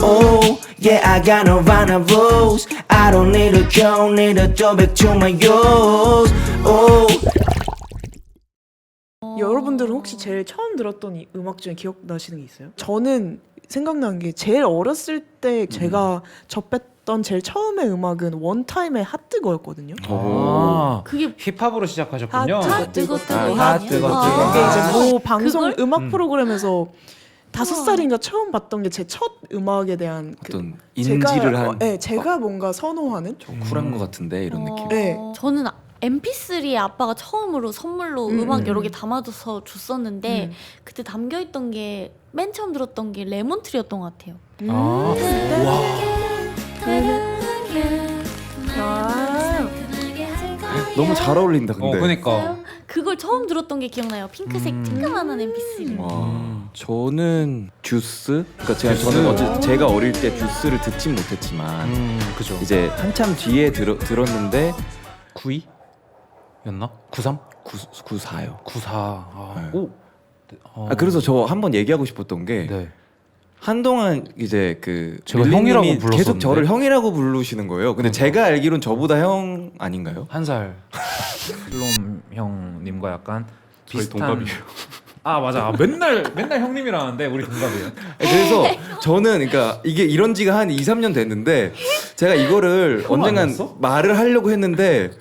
Oh, yeah, I got Nirvana rules. I don't need a cure, need a throwback to my youth. Oh. 여러분들은 혹시 제일 처음 들었던 이 음악 중에 기억나시는 게 있어요? 저는 생각나는 게 제일 어렸을 때 제가 접했던 제일 처음의 음악은 원타임의 핫뜨거였거든요. 그게 힙합으로 시작하셨군요. 뜨거 이게 이제 뭐 방송 음악 프로그램에서 5살인가 처음 봤던 게 제 첫 음악에 대한 어떤 인지를 한. 제가 뭔가 선호하는 좀 쿨한 것 같은데 이런 느낌. 네. 저는 MP3에 아빠가 처음으로 선물로 음악 여러 개 담아줘서 줬었는데 그때 담겨있던 게 맨 처음 들었던 게 레몬트리였던 것 같아요. 너무 잘 어울린다 근데. 그니까. 그걸 처음 들었던 게 기억나요. 핑크색 팅크만한 MP3. 와, 저는 듀스. 그러니까 저는 어제 제가 어릴 때 듀스를 듣진 못했지만 그죠. 이제 한참 뒤에 들었는데 92였나? 93? 94요. 94. 네. 오. 그래서 저 한번 얘기하고 싶었던 게 네. 한동안 이제 그 제가 밀리님이 형이라고 불렀었는데. 계속 저를 형이라고 부르시는 거예요. 근데 제가 알기론 저보다 형 아닌가요? 한 살. 슬롬 형님과 약간 저희 비슷한. 동갑이에요. 맞아. 맨날 형님이라는데 우리 동갑이에요. 그래서 저는 그러니까 이게 이런 지가 한 2, 3년 됐는데 제가 이거를 형 언젠간 아니었어? 말을 하려고 했는데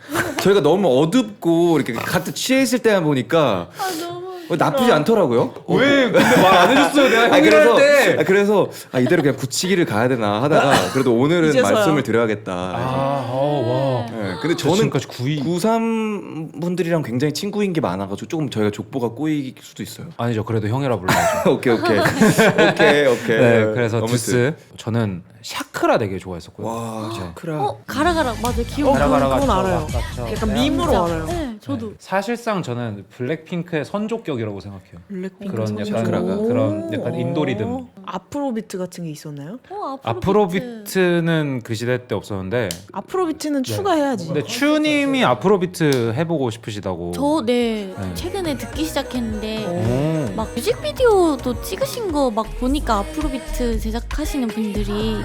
저희가 너무 어둡고 이렇게 같이 취해 있을 때만 보니까 나쁘지 않더라고요. 왜 근데 말 안 해줬어요? 내가 형이라 할 때. 그래서 이대로 그냥 굳히기를 가야 되나 하다가 그래도 오늘은 이제서야. 말씀을 드려야겠다. 와. 네, 근데 저 저는 지금까지 93 분들이랑 굉장히 친구인 게 많아가지고 조금 저희가 족보가 꼬일 수도 있어요. 아니죠. 그래도 형이라 불러야죠. 오케이. 네, 그래서 아무튼. 듀스. 저는 샤크라 되게 좋아했었고요. 와, 그래. 가라가라 맞아 기억. 그건 알아요. 약간 밈으로 알아요. 네, 저도. 사실상 저는 블랙핑크의 선조격이라고 생각해요. 블랙핑크 그런 선수. 약간 샤크라가. 그런 약간 인도 리듬. 아프로비트 같은 게 있었나요? 아프로비트는 그 시대 때 없었는데 아프로비트는 추가해야지. 근데 추님이 아프로비트 해보고 싶으시다고. 네. 네. 최근에 듣기 시작했는데 오. 막 뮤직비디오도 찍으신 거 막 보니까 앞으로비트 제작하시는 분들이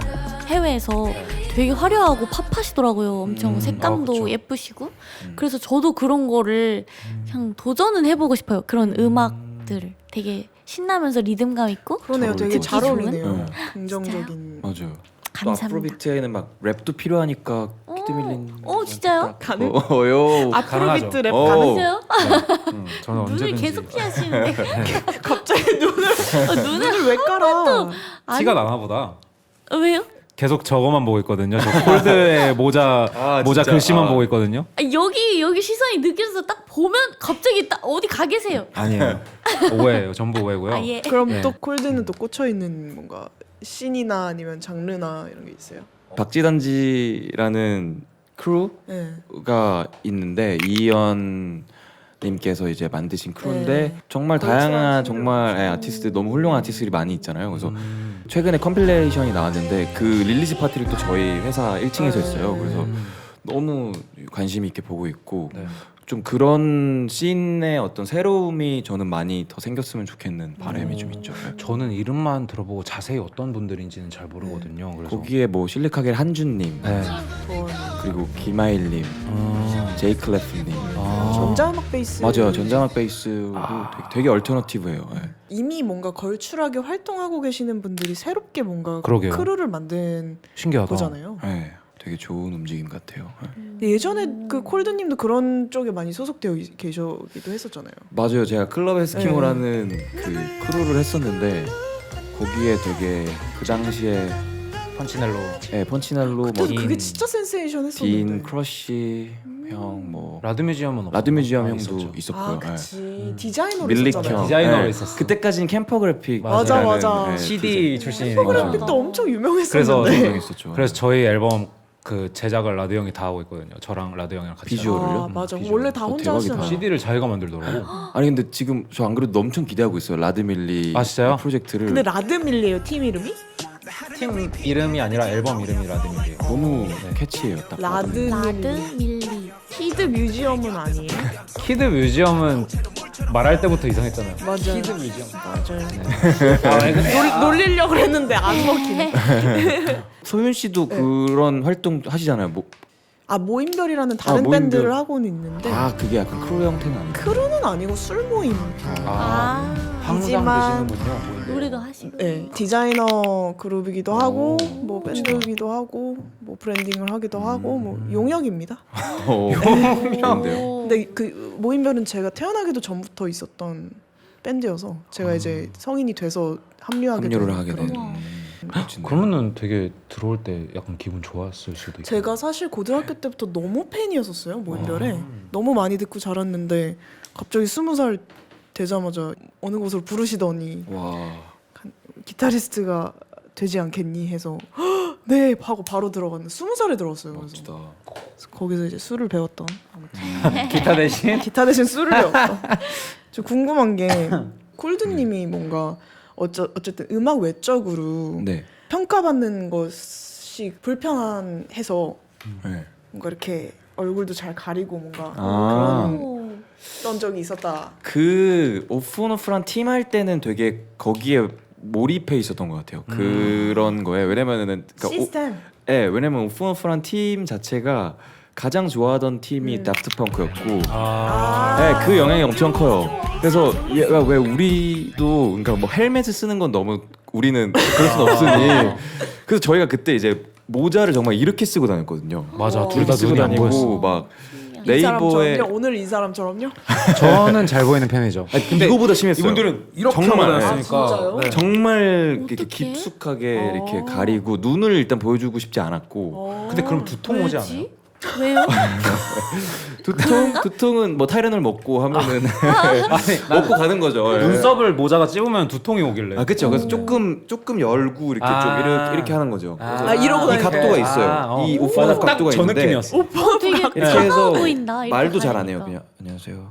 해외에서 되게 화려하고 팝하시더라고요. 엄청 색감도 그쵸. 예쁘시고. 그래서 저도 그런 거를 그냥 도전은 해보고 싶어요. 그런 음악들을 되게 신나면서 리듬감 있고. 그러네요. 되게 잘 좋은? 어울리네요. 네. 긍정적인. 맞아요. 또 감사합니다. 아프로비트에는 막 랩도 필요하니까 키드밀린. 진짜요? 가능? 요. 아프로비트 랩 어. 가능? 진짜요? 저는 눈을 언제든지 계속 피하시는데. 갑자기 눈을 왜 깔아? 티가 나나 보다. 왜요? 계속 저거만 보고 있거든요. 저 콜드의 모자 진짜? 글씨만 보고 있거든요. 여기 시선이 느껴져서 딱 보면 갑자기 딱 어디 가 계세요. 아니에요. 오해예요. 전부 오해고요. 예. 그럼 네. 또 콜드는 또 꽂혀 있는 뭔가 씬이나 아니면 장르나 이런 게 있어요? 박지단지라는 크루가 네. 있는데 이현 님께서 이제 만드신 크루인데 네. 정말 걸출한 다양한 친구들. 정말 아티스트 너무 훌륭한 아티스트들이 많이 있잖아요. 그래서 최근에 컴필레이션이 나왔는데 그 릴리즈 파티를 또 저희 회사 1층에서 했어요. 그래서 너무 관심 있게 보고 있고 네. 좀 그런 씬의 어떤 새로움이 저는 많이 더 생겼으면 좋겠는 바람이 좀 있죠. 네. 저는 이름만 들어보고 자세히 어떤 분들인지는 잘 모르거든요. 그래서 거기에 뭐 실리카겔 한준님, 네. 그리고 김하일님, 제이클래프님, 전자음악 베이스 맞아요. 전자음악 베이스도 되게 얼터너티브해요. 네. 이미 뭔가 걸출하게 활동하고 계시는 분들이 새롭게 뭔가 그러게요. 크루를 만든 신기하다. 거잖아요. 네, 되게 좋은 움직임 같아요. 네. 근데 예전에 그 콜드님도 그런 쪽에 많이 소속되어 계시기도 했었잖아요. 맞아요. 제가 클럽 에스키모라는 그 크루를 했었는데 거기에 되게 그 당시에 펀치넬로. 네, 펀치넬로 그때 뭐 그게 진짜 센세이션 딘 했었는데. 크러쉬 형, 뭐 라드뮤지엄은 라드뮤지엄 아, 형도 있었죠. 있었고요. 아, 네. 그치. 디자이너로 밀릭 있었잖아요. 형, 디자이너로 네. 있었어. 그때까지는 캠퍼그래픽 맞아, 맞아. CD 출신이니까. 캠퍼그래픽도 엄청 그래서 유명했었는데. 유명했었죠. 그래서 저희 앨범 그 제작을 라드 형이 다 하고 있거든요. 저랑 라드 형이랑 같이. 비주얼을요? 아, 맞아. 비주얼. 원래 다 혼자 대박이다. 하시잖아요. CD를 자기가 만들더라고. 아니 근데 지금 저 안 그래도 엄청 기대하고 있어요. 라드밀리 아, 진짜요? 프로젝트를. 근데 라드밀리예요 팀 이름이? 팀 이름이 아니라 앨범 이름이 라드뮤지엄. 너무 캐치해요. 딱 라드 라드 밀리. 키드 뮤지엄은 아니에요? 키드 뮤지엄은 말할 때부터 이상했잖아요. 맞아요. 키드 뮤지엄. 맞아요. 아, 근데 놀리려고 했는데 안 먹히네. 소윤 씨도 그런 활동 하시잖아요. 뭐, 아 모임별이라는 다른 모임별. 밴드를 하고는 있는데 그게 약간 크루 형태는 아니고. 크루는 아니고 술 모임. 아, 항상 이지만 드시는군요. 노래도 하시고. 네, 디자이너 그룹이기도 하고 오, 뭐 밴드이기도 하고 뭐 브랜딩을 하기도 하고 뭐 용역입니다. 좋은데요. 근데 그 모임별은 제가 태어나기도 전부터 있었던 밴드여서 제가 이제 성인이 돼서 합류하게 합류를 된 하게 그런- 된. 멋진데요. 그러면은 되게 들어올 때 약간 기분 좋았을 수도 있고. 제가 사실 고등학교 때부터 너무 팬이었었어요 모임별에. 너무 많이 듣고 자랐는데 갑자기 20살 되자마자 어느 곳으로 부르시더니 와. 기타리스트가 되지 않겠니 해서 "헉, 네 하고 바로 들어갔는데 20살에 들어왔어요. 그래서 멋지다. 거기서 이제 술을 배웠던 아무튼 기타 대신 기타 대신 술을 배웠던. 저 궁금한 게 콜드님이 뭔가 어쨌든 음악 외적으로 네. 평가받는 것이 불편해서 네. 뭔가 이렇게 얼굴도 잘 가리고 뭔가 아. 그런 어떤 적이 있었다. 그 오프온오프란 팀 할 때는 되게 거기에 몰입해 있었던 것 같아요. 그런 거에 왜냐면은 시스템. 왜냐면 오프온오프란 팀 자체가 가장 좋아하던 팀이 다프트펑크였고, 그 영향이 엄청 커요. 그래서 왜 우리도 그러니까 뭐 헬멧을 쓰는 건 너무 우리는 그럴 순 없으니, 그래서 저희가 그때 이제 모자를 정말 이렇게 쓰고 다녔거든요. 맞아, 둘 이렇게 다 쓰고 눈이 안 다니고 보였어. 막 이 네이버에 사람처럼요? 오늘 이 사람처럼요? 저는 잘 보이는 편이죠. 근데 이거보다 심했어요. 이분들은 이렇게 정말, 하고 네. 다녔으니까. 아, 진짜요? 네. 정말 이렇게 어떡해? 깊숙하게 이렇게 가리고 눈을 일단 보여주고 싶지 않았고, 근데 그럼 두통 오지 않아요? 왜지? 왜요? 두통은 뭐 타이레놀 먹고 하면은 먹고 가는 거죠. 예. 눈썹을 모자가 찝으면 두통이 오길래. 그렇죠. 그래서 조금 열고 이렇게 좀 이렇게 하는 거죠. 그래서 이러고 이 각도가 있어요. 이 오프너 각도가 딱저 있는데 느낌이었어. 되게 이렇게 차가워 해서 보인다. 이렇게 말도 잘 안 해요. 가리니까. 그냥 안녕하세요.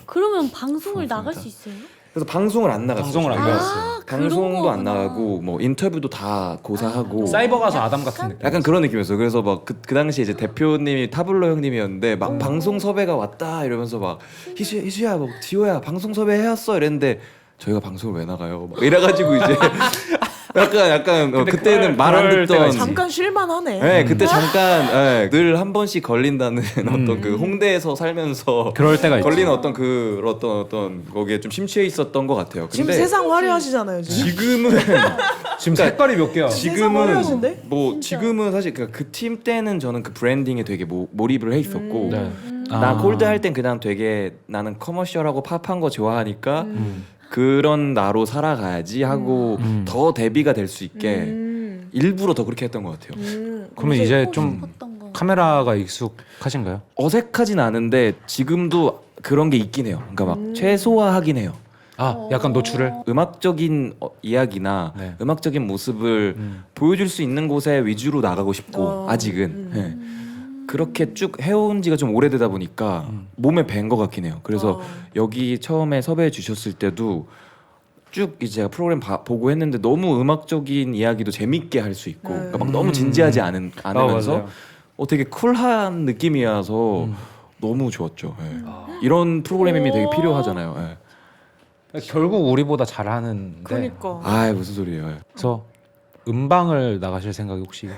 그러면 방송을 나갈 수 있어요? 그래서 방송을 안 나갔어요. 방송을 안 저희가. 나갔어요. 방송도 안 거구나. 나가고 뭐 인터뷰도 다 고사하고 사이버 가서 아담 같은 느낌. 약간 그런 느낌이었어요. 그래서 막 그 당시에 이제 대표님이 타블로 형님이었는데 막 방송 섭외가 왔다 이러면서 막 희수야 뭐 지호야 방송 섭외 해왔어 이랬는데 저희가 방송을 왜 나가요? 막 이래가지고 이제 약간 그때는 말 안 그럴 때가 듣던 있지. 잠깐 쉴만하네. 네, 그때 잠깐 늘 한 번씩 걸린다는 어떤 그 홍대에서 살면서 그럴 때가 있죠. 걸리는 어떤 그 어떤 거기에 좀 심취해 있었던 것 같아요. 지금 근데 세상 화려하시잖아요. 지금. 지금은 지금 색깔이 몇 개야? 세상 화려하신데? 뭐 지금은 사실 그 팀 때는 저는 그 브랜딩에 되게 몰입을 해 있었고 네. 나 콜드 할 땐 그냥 되게 나는 커머셜하고 팝한 거 좋아하니까 그런 나로 살아가야지 하고 더 대비가 될 수 있게 일부러 더 그렇게 했던 것 같아요. 그러면 이제 하고 좀 싶었던 거. 카메라가 익숙하신가요? 어색하진 않은데 지금도 그런 게 있긴 해요. 그러니까 막 최소화하긴 해요. 아, 약간 노출을. 음악적인 이야기나 네. 음악적인 모습을 보여줄 수 있는 곳에 위주로 나가고 싶고 아직은 네. 그렇게 쭉 해온 지가 좀 오래되다 보니까 몸에 밴 것 같긴 해요. 그래서 여기 처음에 섭외해 주셨을 때도 쭉 이제 제가 프로그램 보고 했는데 너무 음악적인 이야기도 재밌게 할 수 있고 그러니까 막 너무 진지하지 않으면서 맞아요. 되게 쿨한 느낌이어서 너무 좋았죠. 예. 이런 프로그램이 되게 필요하잖아요. 예. 결국 우리보다 잘하는데. 그러니까. 아 무슨 소리예요? 예. 그래서 음방을 나가실 생각이 혹시?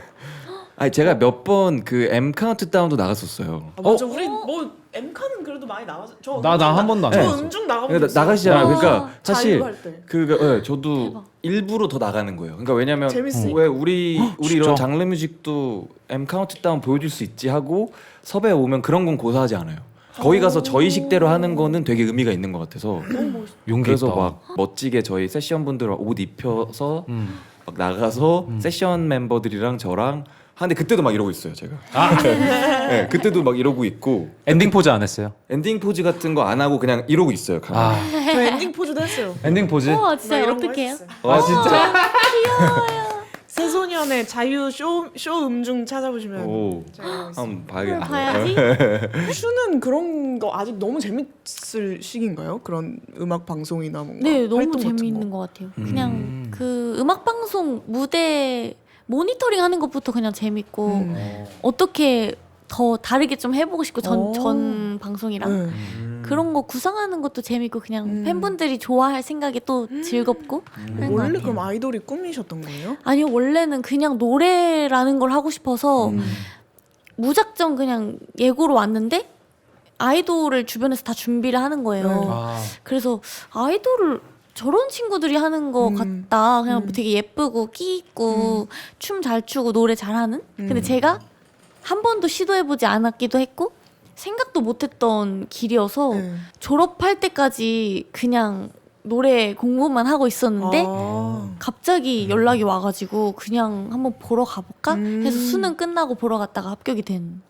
아니 제가 몇 번 그 M 카운트다운도 나갔었어요. 아, 맞아. 우리 뭐 엠카는 그래도 많이 나가서 저 나 한 번도 안 저 나갔어. 음중 나가본 그러니까 적 있어요. 나가시잖아요. 그러니까 사실 자유로 할 때. 저도 대박. 일부러 더 나가는 거예요. 그러니까 왜냐면 재밌으니까. 왜 우리 진짜? 이런 장르 뮤직도 M 카운트다운 보여줄 수 있지 하고 섭외 오면 그런 건 고사하지 않아요. 거기 가서 저희 식대로 하는 거는 되게 의미가 있는 것 같아서 용기 그래서 있다. 막 멋지게 저희 세션 분들 옷 입혀서 음. 막 나가서 세션 멤버들이랑 저랑 하는데 그때도 막 이러고 있어요 제가. 네, 그때도 막 이러고 있고 엔딩 포즈 안 했어요? 엔딩 포즈 같은 거 안 하고 그냥 이러고 있어요. 가만히. 아 저 엔딩 포즈도 했어요. 엔딩 포즈? 우와 진짜 나 이런 거 어떡해요? 했었어요. 아 진짜. 새소년의 자유 쇼 음중 찾아보시면 오. 제가 한번 그걸 봐야겠네요. 봐야지. 슈는 그런 거 아직 너무 재밌을 시기인가요? 그런 음악 방송이나 뭔가 네, 너무 활동 같은 재미있는 거. 것 같아요. 그냥 그 음악 방송 무대 모니터링 하는 것부터 그냥 재밌고 어떻게 더 다르게 좀 해보고 싶고 전 방송이랑 네. 그런 거 구상하는 것도 재밌고 그냥 팬분들이 좋아할 생각이 또 즐겁고 하는 것 원래 같아요. 그럼 아이돌이 꿈이셨던 거예요? 아니요, 원래는 그냥 노래라는 걸 하고 싶어서 무작정 그냥 예고로 왔는데 아이돌을 주변에서 다 준비를 하는 거예요. 네. 아 그래서 아이돌을 저런 친구들이 하는 거 같다. 그냥 되게 예쁘고 끼 있고 춤 잘 추고 노래 잘하는. 근데 제가 한 번도 시도해보지 않았기도 했고 생각도 못했던 길이어서 네. 졸업할 때까지 그냥 노래 공부만 하고 있었는데 아. 갑자기 연락이 와가지고 그냥 한번 보러 가볼까 해서 수능 끝나고 보러 갔다가 합격이 된.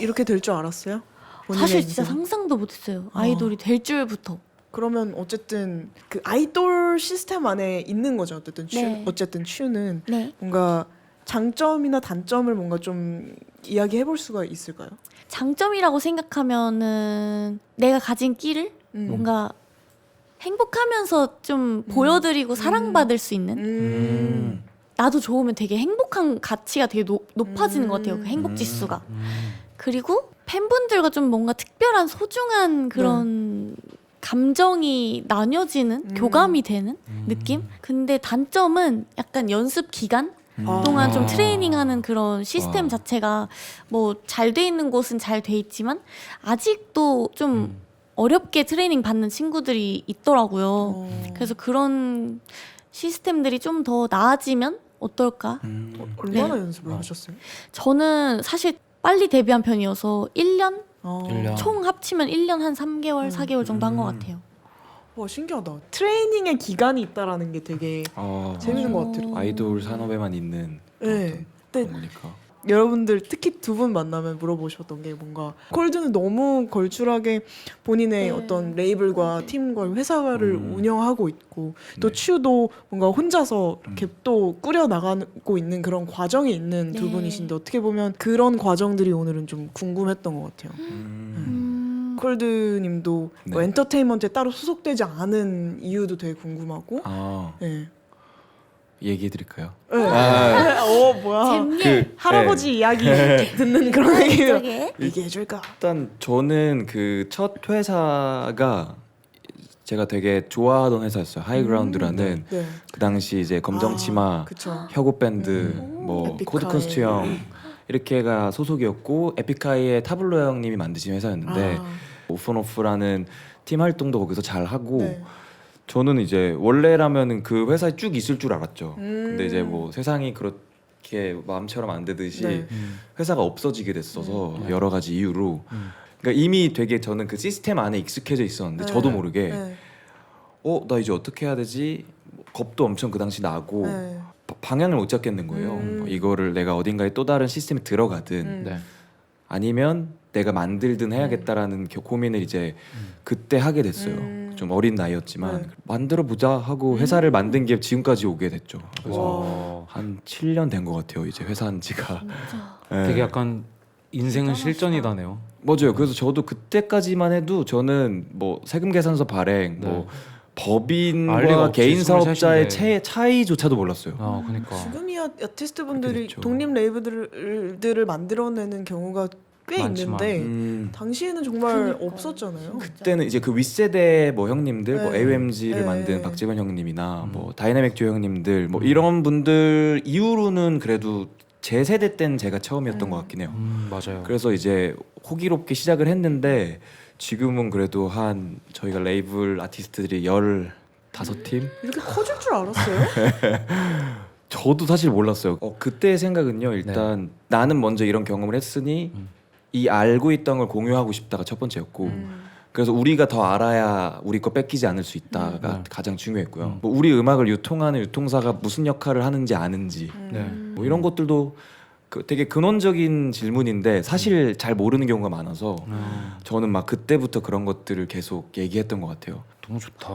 이렇게 될 줄 알았어요? 본인의 사실 진짜 인생은? 상상도 못했어요. 아이돌이 될 줄부터. 그러면 어쨌든 그 아이돌 시스템 안에 있는 거죠. 네. 어쨌든 슈는 네. 뭔가 장점이나 단점을 뭔가 좀 이야기해 볼 수가 있을까요? 장점이라고 생각하면은 내가 가진 끼를 뭔가 행복하면서 좀 보여드리고 사랑받을 수 있는 나도 좋으면 되게 행복한 가치가 되게 높아지는 것 같아요. 그 행복 지수가. 그리고 팬분들과 좀 뭔가 특별한 소중한 그런 감정이 나뉘어지는 교감이 되는 느낌? 근데 단점은 약간 연습 기간 동안 좀 트레이닝하는 그런 시스템 자체가 뭐 잘 돼 있는 곳은 잘 돼 있지만 아직도 좀 어렵게 트레이닝 받는 친구들이 있더라고요. 그래서 그런 시스템들이 좀 더 나아지면 어떨까? 얼마나 네. 연습을 하셨어요? 저는 사실 빨리 데뷔한 편이어서 1년? 일 년. 총 합치면 1년 한 3개월, 4개월 정도 한 것 같아요. 와 신기하다. 트레이닝의 기간이 있다라는 게 되게 재밌는 것 같아요. 아이돌 산업에만 있는 네. 그런 거니까. 여러분들 특히 두 분 만나면 물어보셨던 게 뭔가 콜드는 너무 걸출하게 본인의 어떤 레이블과 팀과 회사를 운영하고 있고 또 네. 츄도 뭔가 혼자서 이렇게 또 꾸려 나가고 있는 그런 과정이 있는 두 네. 분이신데 어떻게 보면 그런 과정들이 오늘은 좀 궁금했던 것 같아요. 콜드님도 네. 뭐 엔터테인먼트에 따로 소속되지 않은 이유도 되게 궁금하고. 네. 얘기해 드릴까요? 네. 뭐야? 잼예. 할아버지 이야기 듣는 그런 얘기 저게 얘기해 줄까? 일단 저는 그 첫 회사가 제가 되게 좋아하던 회사였어요. 하이그라운드라는 네. 그 당시 이제 검정치마, 그쵸. 혁오 밴드, 뭐 에픽하이. 코드 커스트 형 이렇게가 소속이었고 에픽하이의 타블로 형님이 만드신 회사였는데 오픈오프라는 팀 활동도 거기서 잘 하고 네. 저는 이제 원래라면은 그 회사에 쭉 있을 줄 알았죠. 근데 이제 뭐 세상이 그렇게 마음처럼 안 되듯이 네. 회사가 없어지게 됐어서 여러 가지 이유로 그러니까 이미 되게 저는 그 시스템 안에 익숙해져 있었는데 네. 저도 모르게 네. 나 이제 어떻게 해야 되지? 뭐 겁도 엄청 그 당시 나고 네. 방향을 못 잡겠는 거예요. 뭐 이거를 내가 어딘가에 또 다른 시스템에 들어가든 네. 아니면 내가 만들든 해야겠다라는 고민을 이제 그때 하게 됐어요. 좀 어린 나이였지만 네. 만들어 보자 하고 회사를 만든 게 지금까지 오게 됐죠. 그래서 와. 한 7년 된 것 같아요. 이제 회사 한 지가. 네. 되게 약간 인생은 실전이다네요. 맞아요. 그래서 저도 그때까지만 해도 저는 뭐 세금 계산서 발행, 네. 뭐 알 리가 법인과 없지, 개인 사업자의 23인데. 차이조차도 몰랐어요. 그러니까. 지금이야 아티스트 분들이 됐죠. 독립 레이블들을 만들어내는 경우가 꽤 많지만. 있는데 당시에는 정말 그러니까. 없었잖아요. 그때는 이제 그 윗세대 뭐 형님들 뭐 네. AOMG를 네. 만든 박재건 형님이나 뭐 다이나믹 듀오 형님들 뭐 이런 분들 이후로는 그래도 제 세대 때는 제가 처음이었던 것 같긴 해요. 맞아요. 그래서 이제 호기롭게 시작을 했는데 지금은 그래도 한 저희가 레이블 아티스트들이 15팀? 이렇게 커질 줄 알았어요? 저도 사실 몰랐어요. 그때의 생각은요. 일단 나는 먼저 이런 경험을 했으니 이 알고 있던 걸 공유하고 싶다가 첫 번째였고 그래서 우리가 더 알아야 우리 거 뺏기지 않을 수 있다가 가장 중요했고요. 뭐 우리 음악을 유통하는 유통사가 무슨 역할을 하는지 아는지 네. 뭐 이런 것들도 되게 근원적인 질문인데 사실 잘 모르는 경우가 많아서 저는 막 그때부터 그런 것들을 계속 얘기했던 것 같아요. 너무 좋다.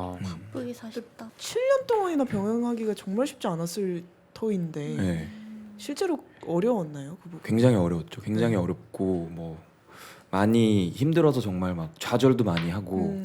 바쁘게 사셨다. 7년 동안이나 병행하기가 정말 쉽지 않았을 터인데 네. 실제로 어려웠나요? 그 부분? 굉장히 어려웠죠. 굉장히 네. 어렵고 뭐 많이 힘들어서 정말 막 좌절도 많이 하고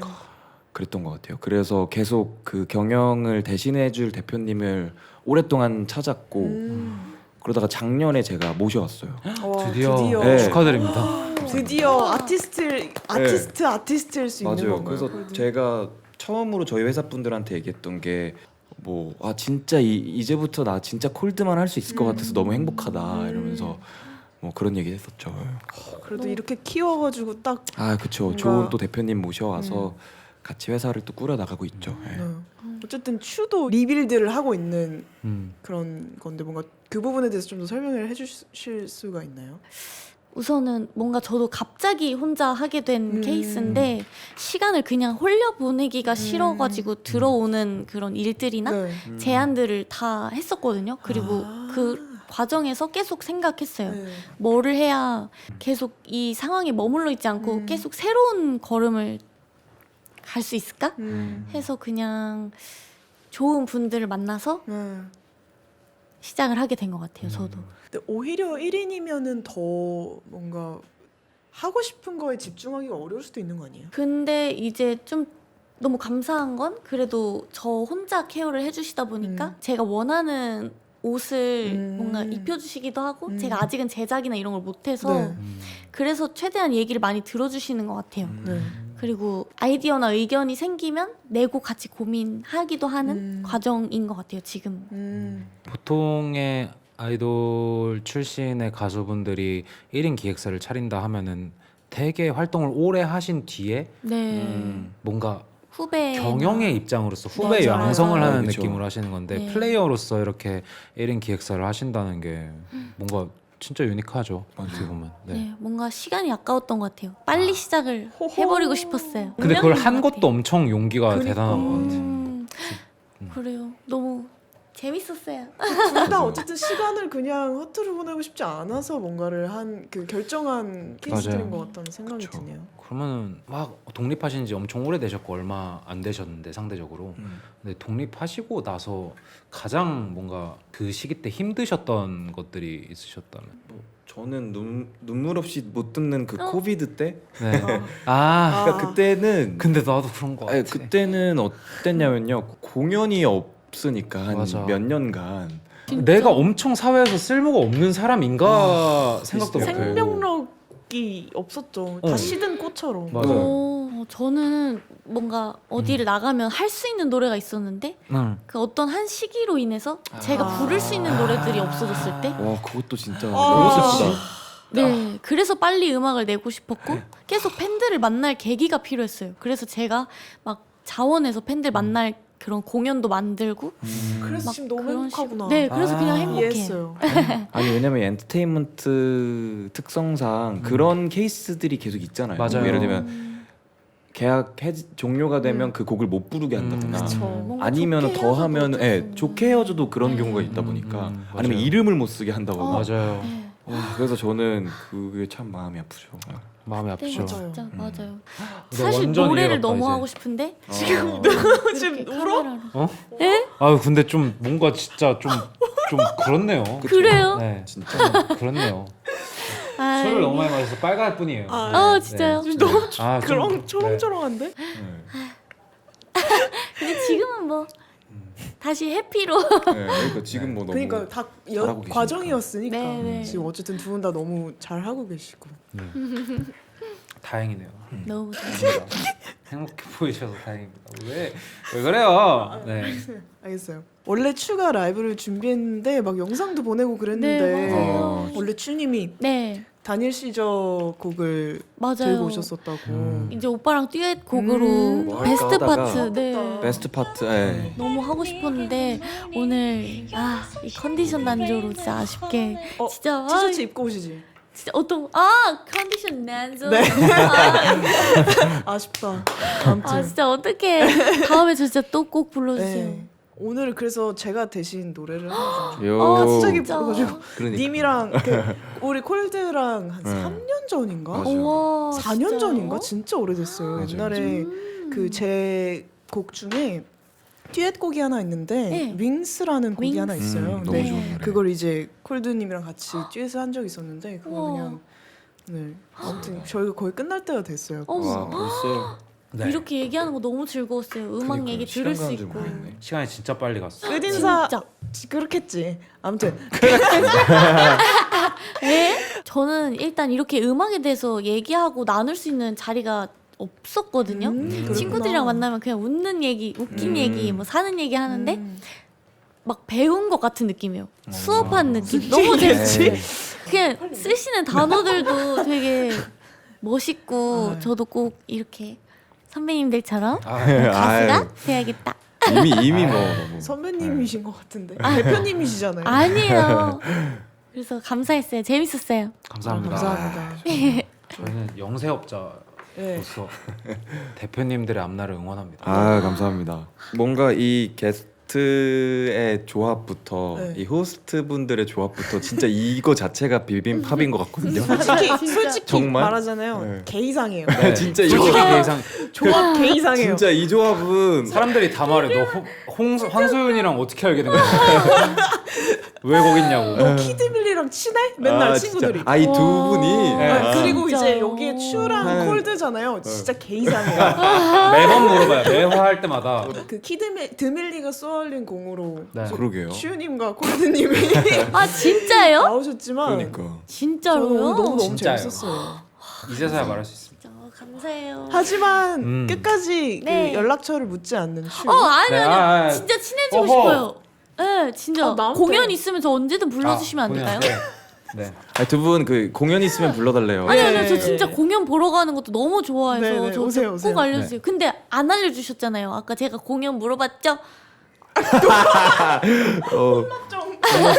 그랬던 것 같아요. 그래서 계속 그 경영을 대신해줄 대표님을 오랫동안 찾았고 그러다가 작년에 제가 모셔왔어요. 와, 드디어, 네. 축하드립니다. 드디어 아티스트일 수 있는 맞아요. 건가요? 그래서 그래도? 제가 처음으로 저희 회사 분들한테 얘기했던 게 뭐 진짜 이제부터 나 진짜 콜드만 할 수 있을 것 같아서 너무 행복하다 이러면서 뭐 그런 얘기 했었죠. 그래도 이렇게 키워가지고 딱 그쵸. 뭔가- 좋은 또 대표님 모셔와서 같이 회사를 또 꾸려 나가고 있죠. 예. 어쨌든 추도 리빌드를 하고 있는 음. 그런 건데 뭔가 그 부분에 대해서 좀 더 설명을 해주실 수가 있나요? 우선은 뭔가 저도 갑자기 혼자 하게 된 케이스인데 시간을 그냥 홀려 보내기가 싫어가지고 들어오는 그런 일들이나 네. 제안들을 다 했었거든요. 그리고 그 과정에서 계속 생각했어요. 네. 뭐를 해야 계속 이 상황에 머물러 있지 않고 계속 새로운 걸음을 갈 수 있을까? 해서 그냥 좋은 분들을 만나서 시작을 하게 된 것 같아요. 저도. 근데 오히려 1인이면은 더 뭔가 하고 싶은 거에 집중하기가 어려울 수도 있는 거 아니에요? 근데 이제 좀 너무 감사한 건 그래도 저 혼자 케어를 해주시다 보니까 제가 원하는 옷을 뭔가 입혀주시기도 하고 제가 아직은 제작이나 이런 걸 못해서 네. 그래서 최대한 얘기를 많이 들어주시는 것 같아요. 네. 그리고 아이디어나 의견이 생기면 내고 같이 고민하기도 하는 과정인 것 같아요. 지금. 보통의 아이돌 출신의 가수분들이 1인 기획사를 차린다 하면은 되게 활동을 오래 하신 뒤에 네. 뭔가 후배 경영의 입장으로서 후배 맞아요. 양성을 하는 그쵸. 느낌으로 하시는 건데 네. 플레이어로서 이렇게 1인 기획사를 하신다는 게 뭔가 진짜 유니크하죠. 어떻게 보면. 네. 네, 뭔가 시간이 아까웠던 것 같아요. 빨리 시작을 해버리고 싶었어요. 근데 그걸 한 운명인 것 것도 엄청 용기가 그러니까. 대단한 것 같아요. 그래요. 너무 재밌었어요. 둘 다 어쨌든 시간을 그냥 허투루 보내고 싶지 않아서 뭔가를 한 그 결정한 케이스들인 맞아요. 것 같다는 생각이 그쵸. 드네요. 그러면은 막 독립하신 지 엄청 오래되셨고 얼마 안 되셨는데 상대적으로 근데 독립하시고 나서 가장 뭔가 그 시기 때 힘드셨던 것들이 있으셨다면 저는 눈물 없이 못 듣는 그 코비드 때 네. 아, 그러니까 그때는 근데 나도 그런 거 같아. 그때는 어땠냐면요. 공연이 없으니까 한 맞아. 몇 년간 내가 엄청 사회에서 쓸모가 없는 사람인가 생각도 비슷해요. 못해. 생명력이 없었죠. 다 시든 꽃처럼. 맞아요. 저는 뭔가 어디를 나가면 할 수 있는 노래가 있었는데 응. 그 어떤 한 시기로 인해서 제가 부를 수 있는 노래들이 없어졌을 때 와 그것도 진짜 아. 너무 슬프다. 네, 그래서 빨리 음악을 내고 싶었고 계속 팬들을 만날 계기가 필요했어요. 그래서 제가 막 자원해서 팬들 만날 그런 공연도 만들고 그래서 막 지금 너무 그런 행복하구나. 식으로. 네, 그래서 그냥 행복해요. 이해했어요. 아니 왜냐면 엔터테인먼트 특성상 그런 케이스들이 계속 있잖아요. 맞아요. 뭐 예를 들면 계약 종료가 되면 그 곡을 못 부르게 한다거나 그쵸. 뭔가 아니면 좋게 더 헤어져도 하면 어쩔 수 없는. 좋게 헤어져도 그런 경우가 있다 보니까 맞아요. 아니면 이름을 못 쓰게 한다거나 맞아요. 네, 그래서 저는 그게 참 마음이 아프죠. 마음이 네, 아프죠. 맞아요. 진짜 맞아요. 근데 사실 완전 노래를 이해가 너무 가지. 하고 싶은데 지금 이렇게 울어? 카메라로. 아유 근데 좀 뭔가 진짜 좀 그렇네요. 그래요? 네, 진짜 그렇네요. 아, 술을 너무 많이 마셔서 빨갈 뿐이에요. 진짜요? 네. 너무 아, 좀, 그런 초롱초롱한데? 네. 근데 지금은 뭐 다시 해피로. 네, 그러니까 지금 뭐 너무 그러니까 다 잘하고 계시니까. 과정이었으니까 네, 네. 지금 어쨌든 두 분 다 너무 잘 하고 계시고. 다행이네요. 너무 좋아. 진짜 행복해 보이셔서 다행입니다. 왜 그래요? 네. 알겠어요. 원래 추가 라이브를 준비했는데 막 영상도 보내고 그랬는데 네, 맞아요. 원래 추님이 네, 다니엘 시저 곡을 맞아요. 들고 오셨었다고. 이제 오빠랑 듀엣 곡으로 뭐 베스트 할까 하다가 파트. 네. 베스트 파트. 예. 너무 하고 싶었는데 오늘 이 컨디션 난조로 진짜 아쉽게 진짜 티셔츠 입고 오시지. 진짜 컨디션 난조. 네. 아쉽다. 아무튼 진짜 어떡해. 다음에 저 진짜 또 꼭 불러주세요. 네. 오늘 그래서 제가 대신 노래를 하고 요. 갑자기 진짜. 불러가지고 그러니까. 님이랑 우리 콜드랑 한 3년 전인가? 맞아. 우와, 4년 진짜요? 전인가? 진짜 오래됐어요. 맞아요. 옛날에 그 제 곡 중에 듀엣 곡이 하나 있는데 네. 윙스라는 곡이 윙스. 하나 있어요. 너무 근데 좋은 노래. 그걸 이제 콜드님이랑 같이 듀엣을 한 적이 있었는데 그거 우와. 그냥 네 아무튼 저희가 거의 끝날 때가 됐어요. 어머. 와, 벌써 네. 이렇게 얘기하는 거 너무 즐거웠어요. 음악 그러니까요. 얘기 시간 들을 수 가는 줄 있고. 모르겠네. 시간이 진짜 빨리 갔어. 끝인사 진짜. 그렇겠지. 아무튼 네? 저는 일단 이렇게 음악에 대해서 얘기하고 나눌 수 있는 자리가 없었거든요. 그렇구나. 친구들이랑 만나면 그냥 웃는 얘기, 웃긴 얘기, 뭐 사는 얘기 하는데 음. 막 배운 것 같은 느낌이에요. 수업한 느낌. 너무 재밌지. 그냥 쓰시는 단어들도 되게 멋있고 저도 꼭 이렇게 선배님들처럼 가수가 돼야겠다. 이미 뭐 너무 선배님이신 것 같은데 대표님이시잖아요. 아니에요. 그래서 감사했어요. 재밌었어요. 감사합니다. 감사합니다. 저희는 영세업자로서 네. 대표님들의 앞날을 응원합니다. 감사합니다. 뭔가 이 게스트의 조합부터 네. 이 호스트 분들의 조합부터 진짜 이거 자체가 비빔밥인 것 같거든요. 솔직히 정말? 말하잖아요. 네. 개이상해요. 네. 진짜 이거 솔직히 예상 조합 개이상해요. 진짜 이 조합은 사람들이 다 말해. 너 황소윤이랑 어떻게 알게 된 거야? 왜 거기 있냐고. 너 키드빌리랑 친해? 맨날 친구들이. 아이 두 분이 네. 그리고 진짜요? 이제 여기에 츄랑 네. 콜드잖아요. 진짜 개이상해요. 매번 물어봐요. 매화 할 때마다. 그 드밀리가 쏘아올린 공으로 네. 그러게요. 츄님과 콜드님이 진짜요? 나오셨지만 그러니까 진짜로요? 저는 너무 진짜요. 재밌었어요. 이제서야 말할 수 있습니다. 진짜 감사해요. 하지만 끝까지 네. 그 연락처를 묻지 않는 츄. 아니 네, 아니 진짜 친해지고 어허. 싶어요. 네, 진짜 나한테. 공연 있으면 저 언제든 불러주시면 안 될까요? 네. 두 분 그 공연 있으면 불러달래요. 아니요, 네. 저 진짜 공연 보러 가는 것도 너무 좋아해서 네, 네, 저 오세요, 꼭 오세요. 알려주세요. 근데 안 알려주셨잖아요. 아까 제가 공연 물어봤죠?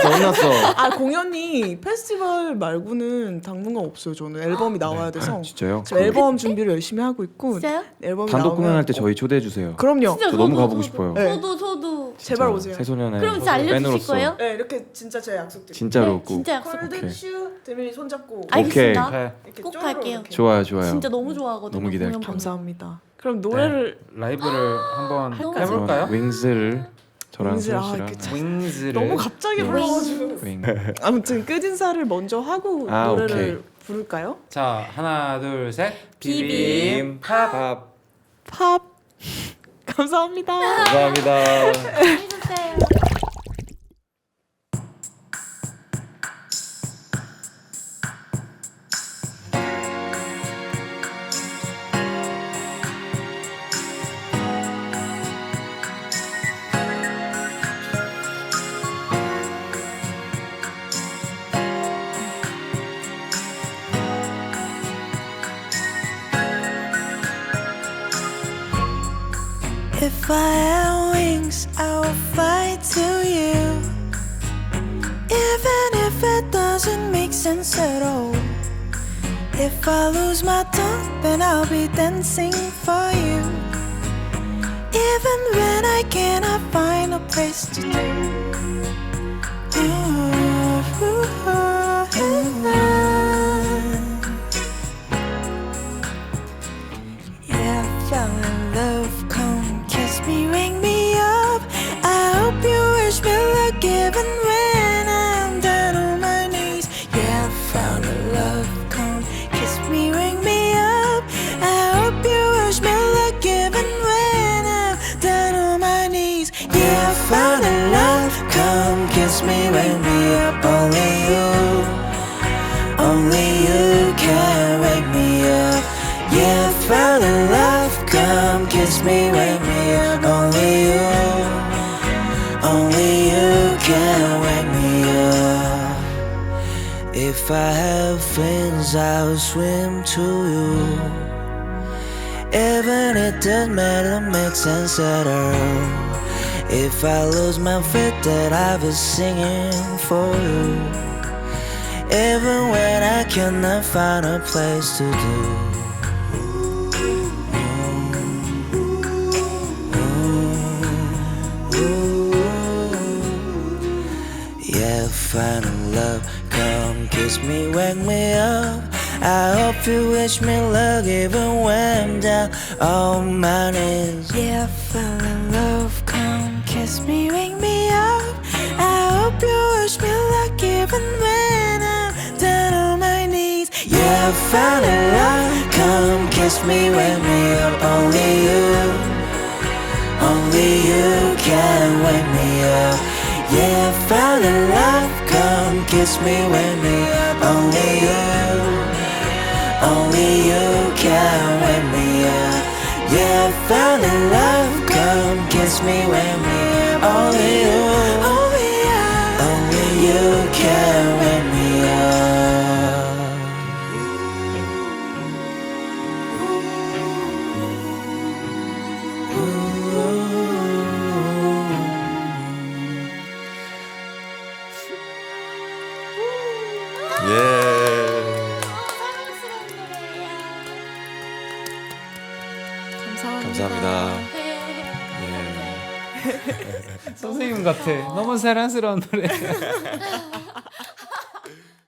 혼났어. 공연이 페스티벌 말고는 당분간 없어요. 저는 앨범이 나와야 돼서 진짜요? 저 앨범 준비를 열심히 하고 있고 진짜요? 앨범이 단독 나오면 공연할 때 저희 초대해 주세요. 그럼요. 진짜 저 너무 저도, 가보고 저도. 싶어요. 네. 저도 제발 오세요. 새소년의 그럼 진짜 알려주실 팬으로서 거예요? 네, 이렇게 진짜 제 약속드릴게요. 진짜로 꼭. 진짜 약속. 콜드 오케이. 슈 드밀리 손잡고 알겠습니다. 네. 이렇게 꼭 쪼르르 갈게요. 이렇게. 좋아요, 좋아요. 진짜 너무 좋아하거든요. 너무 기대할게요. 공연 보는 거. 감사합니다. 그럼 노래를 라이브를 한번 할까요? 해볼까요? 윙스를 저랑 윙스, 소연 아, 씨랑 그 참- 윙즈를 너무 갑자기 불러가지고 윙. 아무튼 끝인사를 먼저 하고 노래를 오케이. 부를까요? 자 하나 둘 셋 비빔 밥. 팝 감사합니다. 감사합니다. 재밌었어요. If I had wings, I would fly to you. Even if it doesn't make sense at all. If I lose my tongue, then I'll be dancing for you. Even when I cannot find a place to do. Yeah, I fell in love. Come kiss me, ring me up. I hope you wish me luck even when I'm down on my knees. Yeah, I found a love. Come kiss me, ring me up. I hope you wish me luck even when I'm down on my knees. Yeah, I found Only you can wake me up. Yeah, I found in love. Come kiss me, wake me up. Only you can wake me up. If I have fins, I'll swim to you. Even it doesn't matter, make sense at all. If I lose my faith, that I was singing for you. Even when I cannot find a place to do. Yeah, final love, come kiss me, wake me up. I hope you wish me luck even when I'm down on my knees. Yeah, I fell in love. Come kiss me, wake me up. I hope you wish me luck even when I'm down on my knees. Yeah, I found in love. Come kiss me, wake me up. Only you can wake me up. Yeah, I found in love. Come kiss me, wake me up. Only you can wake me up. Yeah, I found in love. Come kiss me, wake me up. Only you can wake me up. 예. 감사합니다. 예. 선생님 같아. 너무 사랑스러운 노래.